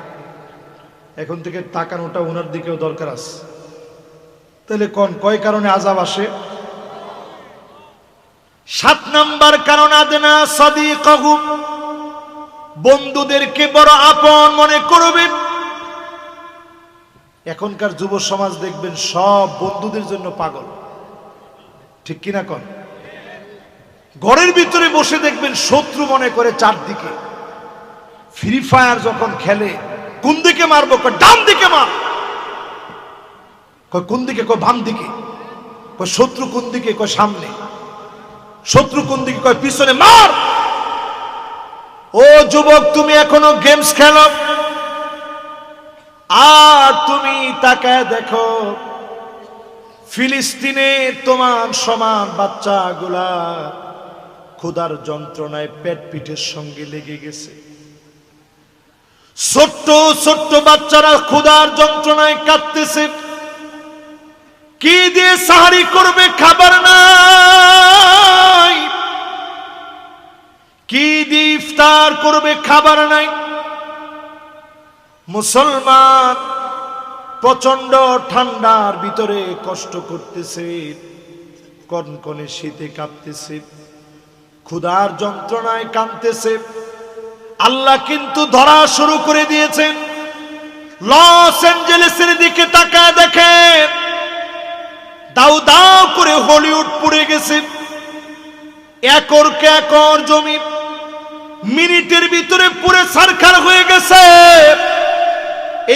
এখন থেকে তাকানোটা ওনার দিকেও দরকার আছে। তাহলে কয় কারণে আযাব আসে? 7 নাম্বার কারণ, আদনা সাদিকাহু, বন্ধুদেরকে বড় আপন মনে করবে। এখনকার যুব সমাজ দেখবেন সব বন্ধুদের জন্য পাগল, ঠিক কিনা কন? ঘরের ভিতরে বসে দেখবেন শত্রু মনে করে চারদিকে। ফ্রি ফায়ার যখন খেলে, কোন দিকে মারবো? কয় ডান দিকে মার। কয় কোন দিকে? কয় বাম দিকে। কয় শত্রু কোন দিকে? কয় সামনে। শত্রু কোন দিকে? কয় পিছনে, মার। ও যুবক, তুমি এখনো গেমস খেলো? আর তুমি তাকায় দেখো, ফিলিস্তিনে তোমার সমান বাচ্চাগুলা ক্ষুধার যন্ত্রণায় পেট পিঠের সঙ্গে লেগে গেছে। ছোট্ট ছোট্ট বাচ্চারা ক্ষুধার যন্ত্রণায় কাঁদতেছে। কি দিয়ে সাহারি করবে? খাবার নাই। কি দিয়ে ইফতার করবে? খাবার নাই। মুসলমান প্রচন্ড ঠান্ডার ভিতরে কষ্ট করতেছে, কনকনে শীতে কাঁপতেছে, ক্ষুধার যন্ত্রণায় কাঁদতেছে। আল্লাহ কিন্তু ধরা শুরু করে দিয়েছেন। লস অ্যাঞ্জেলেসের দিকে তাকায় দেখেন, দাউ দাউ করে হলিউড পুড়ে গেছে। একরকে একর জমি মিনিটের ভিতরে পুরে ছারখার হয়ে গেছে।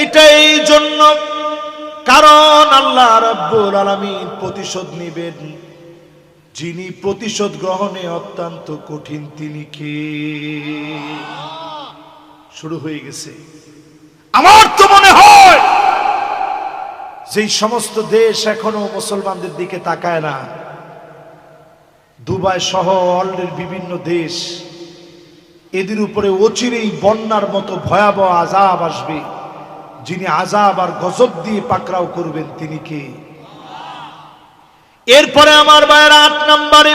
এটা এই জন্য, কারণ আল্লাহ রাব্বুল আলামিন প্রতিশোধ নেবেন। যিনি প্রতিশোধ গ্রহণে অত্যন্ত কঠিন, তিনি কে? শুরু হয়ে গেছে। আমার তো মনে হয় যেই সমস্ত দেশ এখনো মুসলমানদের দিকে তাকায় না, দুবাই সহ ওয়ার্ল্ডের বিভিন্ন দেশ, এদের উপরে অচিরেই বন্যার মতো ভয়াবহ আযাব আসবে। যিনি আযাব আর গজব দিয়ে পাকড়াও করবেন তিনি কে? এরপরে আমার ভাইয়েরা ৮ নম্বরে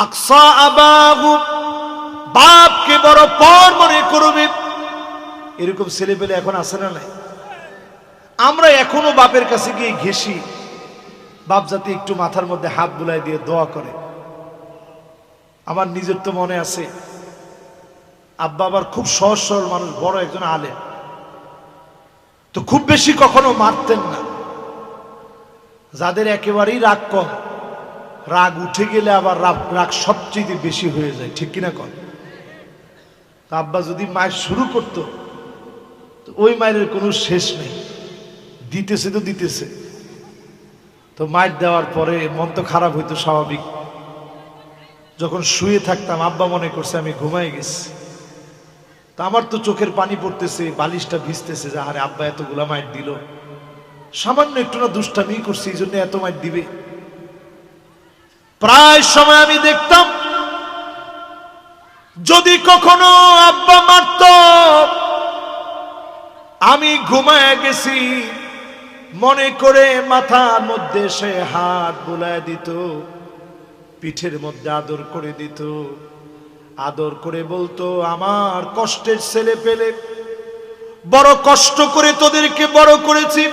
আকসা আবাহু, বাপকে বড় পর মনে করবে। এরকম ছেলে পেলে এখন আছে না নাই? আমরা এখনো বাপের কাছে গিয়ে ঘেঁষি, বাপ যাতে একটু মাথার মধ্যে হাত বুলাই দিয়ে দোয়া করে। আমার নিজের তো মনে আছে, আব্বা আবার খুব সহজ সরল মানুষ, বড় একজন আলেম, তো খুব বেশি কখনো মারতেন না। যাদের একেবারেই রাগ কম, রাগ উঠে গেলে আবার রাগ সবচেয়ে বেশি হয়ে যায়, ঠিক কিনা কন? আব্বা যদি মায়ের শুরু করতো তো ওই মায়ের কোনো শেষ নেই, দিতেছে তো দিতেছে। তো মায়ের দেওয়ার পরে মন তো খারাপ হইতো স্বাভাবিক। যখন শুয়ে থাকতাম আব্বা মনে করছে আমি ঘুমাই গেছি, তা আমার তো চোখের পানি পড়তেছে, বালিশটা ভিজতেছে, যে আরে আব্বা এতগুলা মায়ের দিল, সামান্য একটু না দুষ্টামি করছি এই জন্য এত মায়ের দিবে। প্রায় সময় আমি দেখতাম যদি কখনো আব্বা মারত, আমি ঘুমায় গেছি মনে করে মাথার মধ্যে সে হাত বুলায় দিত, পিঠের মধ্যে আদর করে দিত, আদর করে বলতো আমার কষ্টের ছেলে পেলে, বড় কষ্ট করে তোদেরকে বড় করেছি,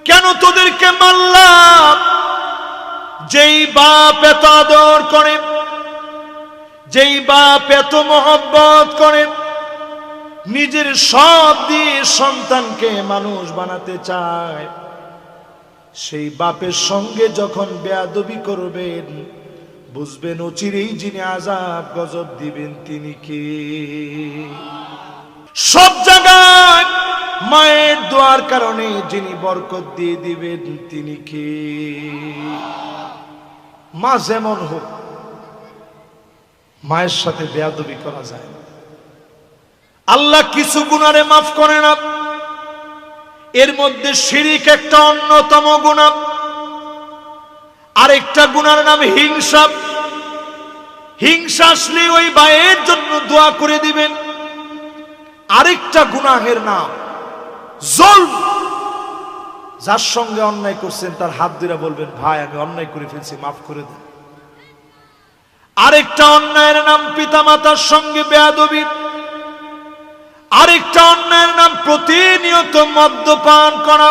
কেন তোদেরকে মারলাম? যেই বাপ এত আদর করে, যেই বাপ এত মহব্বত করে, নিজের সব দিয়ে সন্তানকে মানুষ বানাতে চায়, সেই বাপের সঙ্গে যখন বেয়াদবি করবেন বুঝবেন অচিরেই যিনি আযাব গজব দিবেন তিনি কে। সব জায়গায় মায়ের দোয়ার কারণে যিনি বরকত দিয়ে দিবেন তিনি কে? মা যেমন হোক, মায়ের সাথে বেয়াদবি করা যায় না। আল্লাহ কিছু গুনারে মাফ করে না, এর মধ্যে শিরিক একটা অন্যতম গুনাহ। আরেকটা গুনার নাম হিংসা। হিংসা আসলে ওই ভাইয়ের জন্য দোয়া করে দিবেন। আরেকটা গুনাহের নাম জুলম। যার সঙ্গে অন্যায় করছেন তার হাত ধরে বলবেন ভাই আমি অন্যায় করে ফেলছি, মাফ করে দেন। আরেকটা অন্যায়ের নাম পিতামাতার সঙ্গে বেয়াদবি। আরেকটা অন্যায়ের নাম প্রতিনিয়ত মদ্যপান করা,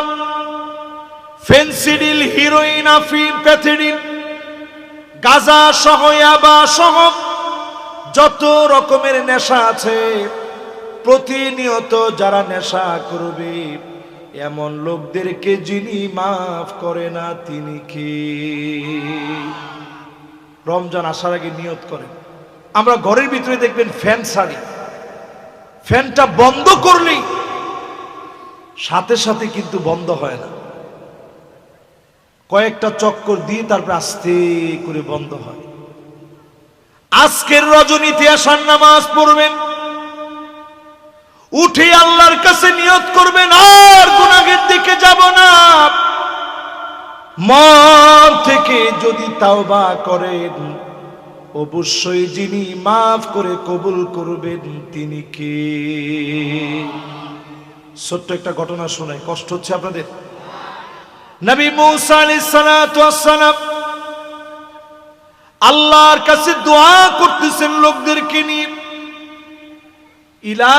ফেন্সিডিল, হিরোইন, আফিম, প্যাথেডিন, গাঁজা সহ, ইয়াবা সহ যত রকমের নেশা আছে, প্রতিনিয়ত যারা নেশা করবে এমন লোকদেরকে যিনি মাফ করে না তিনি কে? রমজান আসার আগে নিয়ত করেন। আমরা ঘরের ভিতরে দেখবেন ফ্যান ছাড়ি, ফ্যানটা বন্ধ করলেই সাথে সাথে কিন্তু বন্ধ হয় না, কয়েকটা চক্কর দিয়ে তারপর আস্তে করে বন্ধ হয়। আজকের রজনীতে আসার নামাজ পড়বেন, উঠে আল্লাহর কাছে নিয়ত করবেন আর গুনাহের দিকে যাব না। মন থেকে যদি তাওবা করেন অবশ্যই যিনি মাফ করে কবুল করবেন তিনি কে? ছোট্ট একটা ঘটনা শোনাই, কষ্ট হচ্ছে আপনাদের। নবী মুসা আলাইহিস সালাতু ওয়াস সালাম আল্লাহর কাছে দোয়া করতেছেন লোকদেরকে নিয়ে, ইলাহি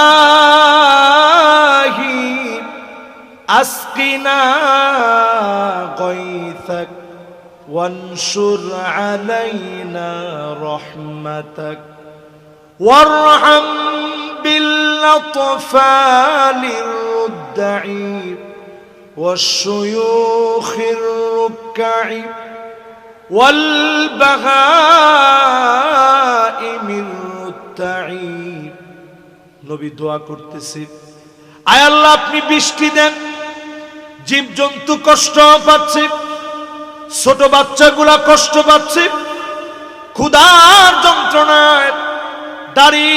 আসকিনা গায়সাক ওয়ানশুর আলাইনা রাহমাতাক ওয়ারহাম বিল-আতফালির রুদ্দাই ওয়াশ-শুয়ুখির রুক্কাই ওয়াল-বাহাইমির রুত্তাই। নবী দোয়া করতেছে, আয় আল্লাহ আপনি বৃষ্টি দেন, জীবজন্তু কষ্ট পাচ্ছে, ছোট বাচ্চাগুলা কষ্ট পাচ্ছে, ক্ষুধার যন্ত্রণায় দাড়ি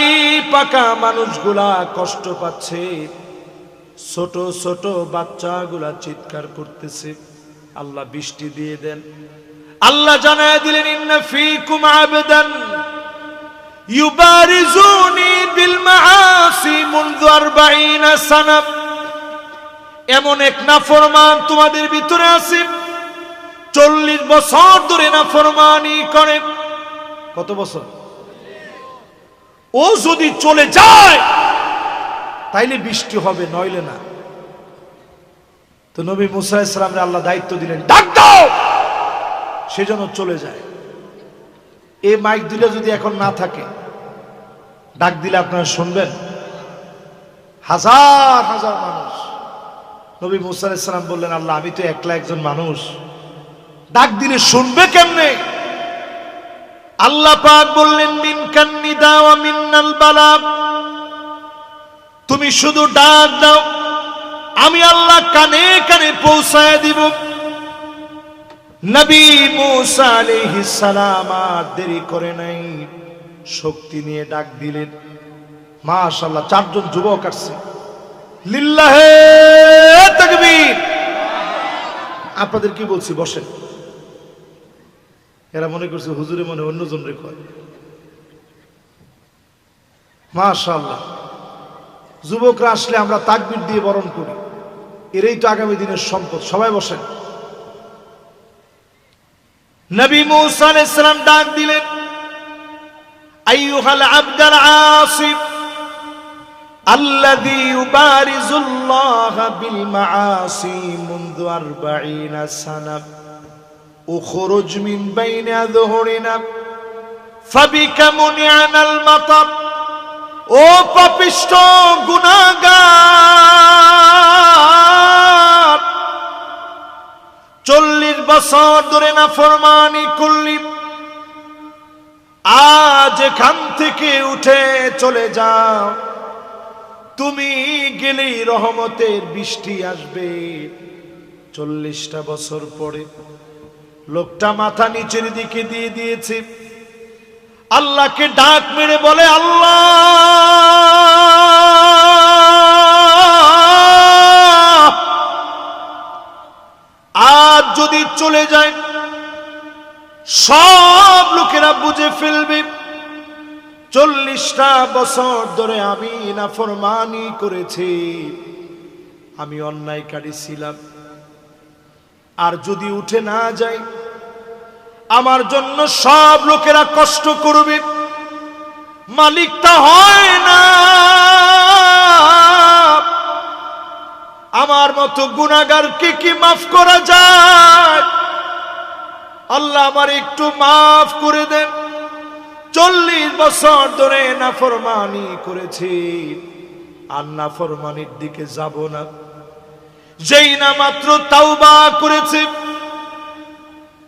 পাকা মানুষগুলা কষ্ট পাচ্ছে, ছোট ছোট বাচ্চাগুলা চিৎকার করতেছে, আল্লাহ বৃষ্টি দিয়ে দেন। আল্লাহ জানায় দিলেন ইন্না ফীকুম আবদান ইউবারিজুনি বিল মাআসি মুনযু 40 সানা, এমন এক নাফরমান তোমাদের ভিতরে আছে 40 বছর ধরে নাফরমানি করে। কত বছর? ও যদি চলে যায় তাইলে বৃষ্টি হবে, নইলে না। তো নবী মুসা আলাইহিস সালামকে আল্লাহ দায়িত্ব দিলেন, ডাক দাও, সেজন্য চলে যায়। এই মাইক দিলে যদি এখন না থাকে, ডাক দিলে আপনারা শুনবেন? হাজার হাজার মানুষ। নবী মুসা আলাইহিস সালাম বললেন, আল্লাহ আমি তো একলা একজন মানুষ, ডাক দিলে শুনবে কেমনে? আল্লাহ পাক বললেন, মিনকান নিদা ওয়া মিন্নাল বালাগ, তুমি শুধু ডাক দাও, আমি আল্লাহ কানে কানে পৌঁছায় দিব। নবী মুসা আলাইহিস সালাম আর দেরি করে নাই, শক্তি নিয়ে ডাক দিলেন। মাশাআল্লাহ, 4 জন যুবক আসছে। লিল্লাহে তাকবীর। আপনাদের কি বলছি, বসেন। এরা মনে করছে হুজুরে মনে অন্যজন রে কয়। মাশাআল্লাহ, যুবকরা আসলে আমরা তাকবীর দিয়ে বরণ করি, এরাই তো আগামী দিনের সম্পদ। সবাই বসেন। নবী মুসা আলাইহিস সালাম ডাক দিলেন, আইয়ুহাল আবদাল আসিফ আল্লাযী ইউবারিজুল্লাহ বিল মাআসি মুনযু 40 সানা উখরুজ মিন বাইনি আযহুরিনা ফাবিকা মুনিআনাল মাতার। ও পাপিষ্ঠ গুনাহগার, 40 বছর ধরে নাফরমানি করলি, আজ এখান থেকে উঠে চলে যাও। তুমি গেলেই রহমতের বৃষ্টি আসবে। 40টা বছর পরে লোকটা মাথা নিচের দিকে দিয়ে দিয়েছে, আল্লাহকে ডাক মেরে বলে, আল্লাহ আজ যদি চলে যায় সব লোকেরা বুঝে ফেলবে 40টা বছর ধরে আমি নাফরমানি করেছি, আমি অন্যায়কারী ছিলাম। আর যদি উঠে না যায় আমার জন্য সব লোকেরা কষ্ট করবে, মালিকটা হয় না। আমার মতো গুনাহগারকে কি মাফ করা যায়? আল্লাহ আমার একটু মাফ করে দেন। 40 বছর ধরে নাফরমানি করেছি, আর নাফরমানির দিকে যাব না। যেই না মাত্র তাওবা করেছে,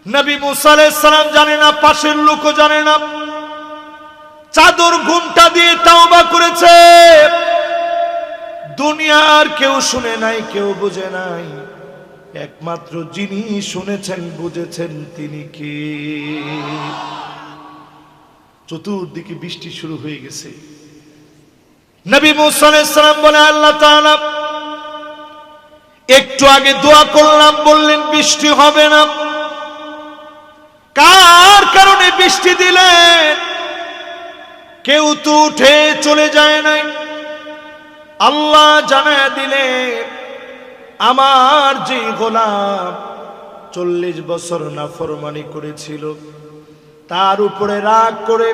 নবী মুসা আলাইহিস সালাম জানে না, পাশের লোকও জানে না, চাদর ঘুমটা দিয়ে তাওবা করেছে। দুনিয়ার কেউ শুনে নাই, কেউ বুঝে নাই, একমাত্র যিনি শুনেছেন বুঝেছেন তিনি কে। চতুর্দিকে বৃষ্টি শুরু হয়ে গেছে। নবী মুসা আলাইহিস সালাম বলে, আল্লাহ তাআলা একটু আগে দোয়া করলাম, বললেন বৃষ্টি হবে না, কার কারণে বৃষ্টি দিলেন? কেউ তো উঠে চলে যায় নাই। আল্লাহ জানায়া দিলেন, আমার যে গোলাম 40 বছর নাফরমানি করেছিল, তার উপরে রাগ করে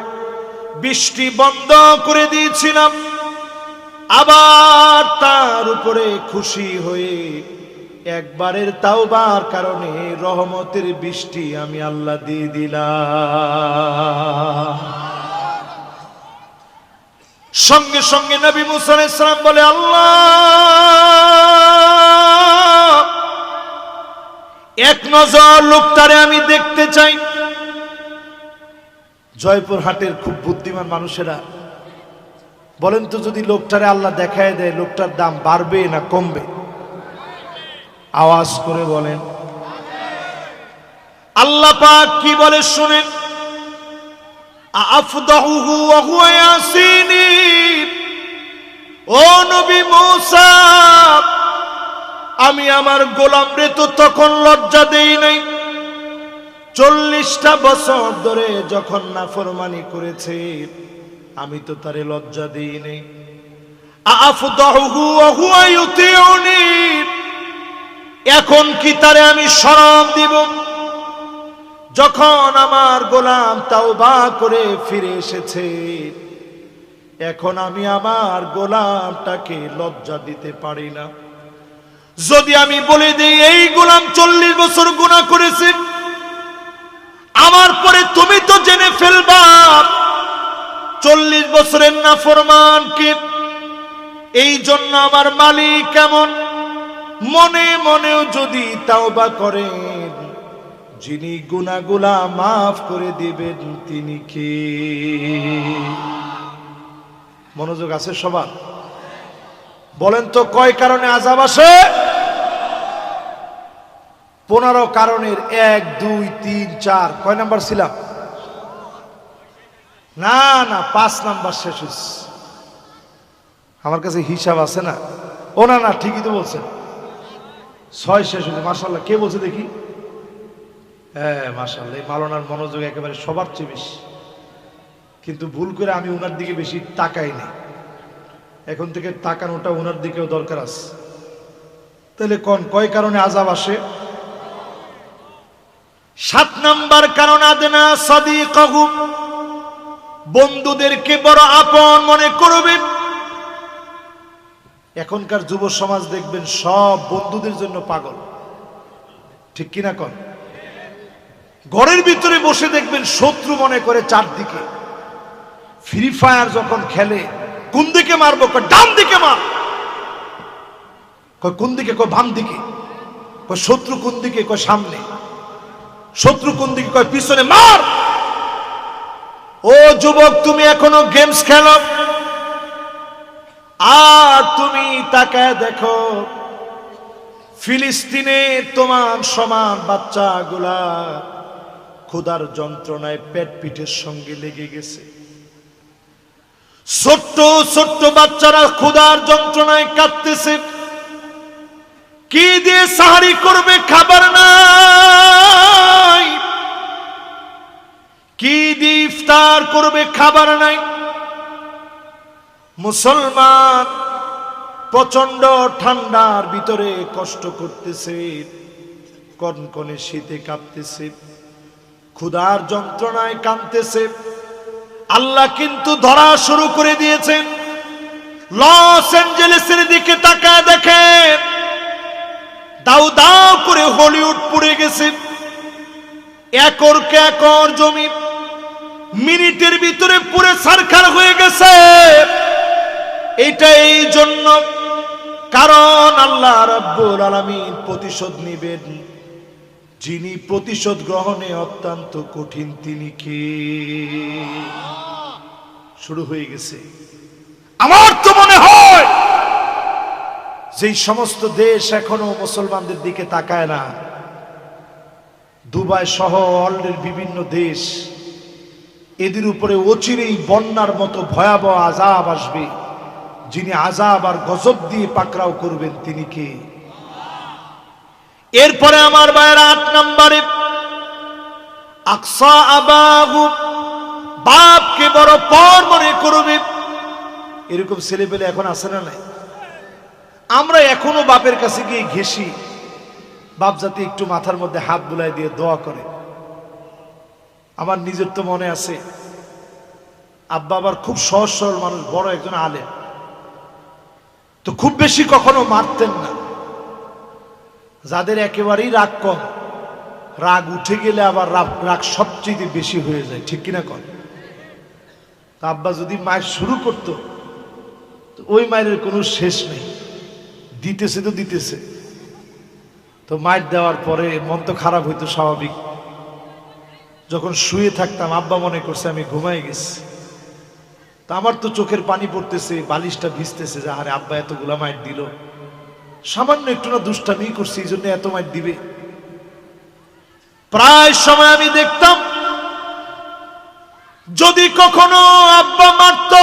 বৃষ্টি বন্ধ করে দিয়েছিলাম, আবার তার উপরে খুশি হয়ে একবারের তাওবার কারণে রহমতের বৃষ্টি আমি আল্লাহ দিয়ে দিলাম। সঙ্গে সঙ্গে নবী মুসা আলাইহিস সালাম বলে, আল্লাহ এক নজর লোকটারে আমি দেখতে চাই। জয়পুরহাটের খুব বুদ্ধিমান মানুষেরা বলেন তো, যদি লোকটারে আল্লাহ দেখায় দেয়, লোকটার দাম বাড়বে না কমবে? আওয়াজ করে বলেন। আল্লাহ পাক কি বলে শুনেন, আফদাহুহু ওয়া হুয়া ইয়াসিনি। ও নবী মুসা, আমি আমার গোলামরে তো তখন লজ্জা দেই নাই, 40টা বছর ধরে যখন নাফরমানি করেছে, আমি তো তারে লজ্জা দিই নাই। আফদাহুহু ওয়া হুয়া ইউতিউনি, এখন কি তারে আমি শরম দিব? যখন আমার গোলাম তাওবা করে ফিরে এসেছে, এখন আমি আমার গোলামটাকে লজ্জা দিতে পারি না। যদি আমি বলে দিই এই গোলাম 40 বছর গুনাহ করেছে, আমার পরে তুমি তো জেনে ফেলবা 40 বছরের নাফরমান কে। এই জন্য আমার মালিক কেমন মনে মনেও যদি তাওবা করেন, যিনি গুনাহগুলা মাফ করে দিবেন তিনি কে? মনোযোগ আছে সবার? বলেন তো কয় কারণে আযাব আসে? 15 কারণের 1 2 3 4 কয় নাম্বার ছিলাম? না না 5 নাম্বার শেষ হয়েছে। আমার কাছে হিসাব আছে না। ও না না ঠিকই তো বলছেন, 6 শেষ হয়েছে। মাশাআল্লাহ, কে বলছে দেখি? হ্যাঁ মাশাআল্লাহ, এই মাওলানার মনোযোগ একেবারে সবার চেয়ে বেশি। কিন্তু ভুল করে আমি ওনার দিকে বেশি তাকাই না। এখন থেকে তাকানোটা ওনার দিকেও দরকার আছে। তাহলে কয় কারণে আযাব আসে? 7 নাম্বার কারণ আদনা সাদিকাহু, বন্ধুদেরকে বড় আপন মনে করবে। এখনকার যুব সমাজ দেখবেন সব বন্ধুদের জন্য পাগল, ঠিক কিনা কন? ঘরের ভিতরে বসে দেখবেন শত্রু মনে করে চারদিকে। ফ্রি ফায়ার যখন খেলে, কোন দিকে মারবো? কয় ডান দিকে মার। কয় কোন দিকে? কয় বাম দিকে। কয় শত্রু কোন দিকে? কয় সামনে। শত্রু কোন দিকে? কয় পিছনে, মার। ও যুবক, তুমি এখনো গেমস খেলো? আর তুমি তাকায় দেখো ফিলিস্তিনে তোমার সমান বাচ্চাগুলা ক্ষুধার যন্ত্রণায় পেট পিঠের সঙ্গে লেগে গেছে। ছোট্ট ছোট্ট বাচ্চারা ক্ষুধার যন্ত্রণায় কাঁদতেছে। কি দিয়ে সাহারি করবে? খাবার নাই। কি দিয়ে ইফতার করবে? খাবার নাই। মুসলমান প্রচন্ড ঠান্ডার ভিতরে কষ্ট করতেছে, কনকনে শীতে কাঁপতেছে, ক্ষুধার যন্ত্রণায় কাঁদতেছে। আল্লাহ কিন্তু ধরা শুরু করে দিয়েছেন। লস অ্যাঞ্জেলেসের দিকে তাকায় দেখেন, দাউ দাউ করে হলিউড পুড়ে গেছে। একর কে একর জমি মিনিটের ভিতরে পুরে ছারখার হয়ে গেছে। এটা এই জন্য, কারণ আল্লাহ রাব্বুল আলামিন প্রতিশোধ নেবেন। যিনি প্রতিশোধ গ্রহণে অত্যন্ত কঠিন, তিনি কে? শুরু হয়ে গেছে। আমার তো মনে হয় যেই সমস্ত দেশ এখনো মুসলমানদের দিকে তাকায় না, দুবাই সহ ওয়ার্ল্ডের বিভিন্ন দেশ, এদের উপরে অচিরেই বন্যার মতো ভয়াবহ আযাব আসবে। যিনি আযাব আর গজব দিয়ে পাকড়াও করবেন তিনি কে? এরপরে আমার ভাইয়েরা 8 নম্বরে আকসা আবাহু, বাপকে বড় পর মনে করবে। এরকম ছেলেপেলে এখন আছে না নাই? আমরা এখনো বাপের কাছে গিয়ে ঘেঁষি, বাপ যাতে একটু মাথার মধ্যে হাত বুলাই দিয়ে দোয়া করে। আমার নিজের তো মনে আছে, আব্বা আবার খুব সহজ সরল মানুষ, বড় একজন আলেম, তো খুব বেশি কখনো মারতেন না। যাদের একেবারেই রাগ কম, রাগ উঠে গেলে আবার রাগ সবচেয়ে বেশি হয়ে যায়, ঠিক কিনা কন? তা আব্বা যদি মায়ের শুরু করতো, তো ওই মায়ের কোনো শেষ নেই, দিতেছে তো দিতেছে। তো মায়ের দেওয়ার পরে মন তো খারাপ হইতো স্বাভাবিক। যখন শুয়ে থাকতাম আব্বা মনে করছে আমি ঘুমাই গেছি, তা আমার তো চোখের পানি পড়তেছে, বালিশটা ভিজতেছে, যে আরে আব্বা এতগুলা মাইর দিল, সামান্য একটু না দুষ্টামি করছি এই জন্য এত মাইর দিবে। প্রায় সময় আমি দেখতাম যদি কখনো আব্বা মারত,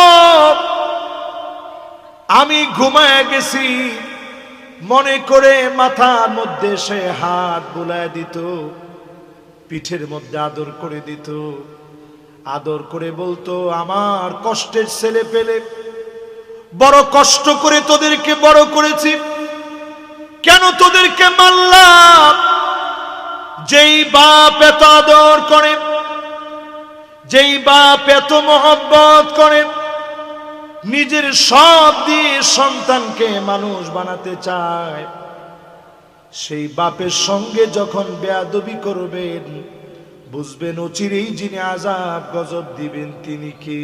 আমি ঘুমায় গেছি মনে করে মাথার মধ্যে সে হাত বুলায় দিত, পিঠের মধ্যে আদর করে দিত, আদর করে বলতো, আমার কষ্টের ছেলে পেলে, বড় কষ্ট করে তোদেরকে বড় করেছি, কেন তোদেরকে মারলাম? যেই বাপ এত আদর করে, যেই বাপ এত মহব্বত করে, নিজের সব দিয়ে সন্তানকে মানুষ বানাতে চায়, সেই বাপের সঙ্গে যখন বেয়াদবি করবেন, বুঝবেন অচিরেই যিনি আযাব গজব দিবেন তিনি কে।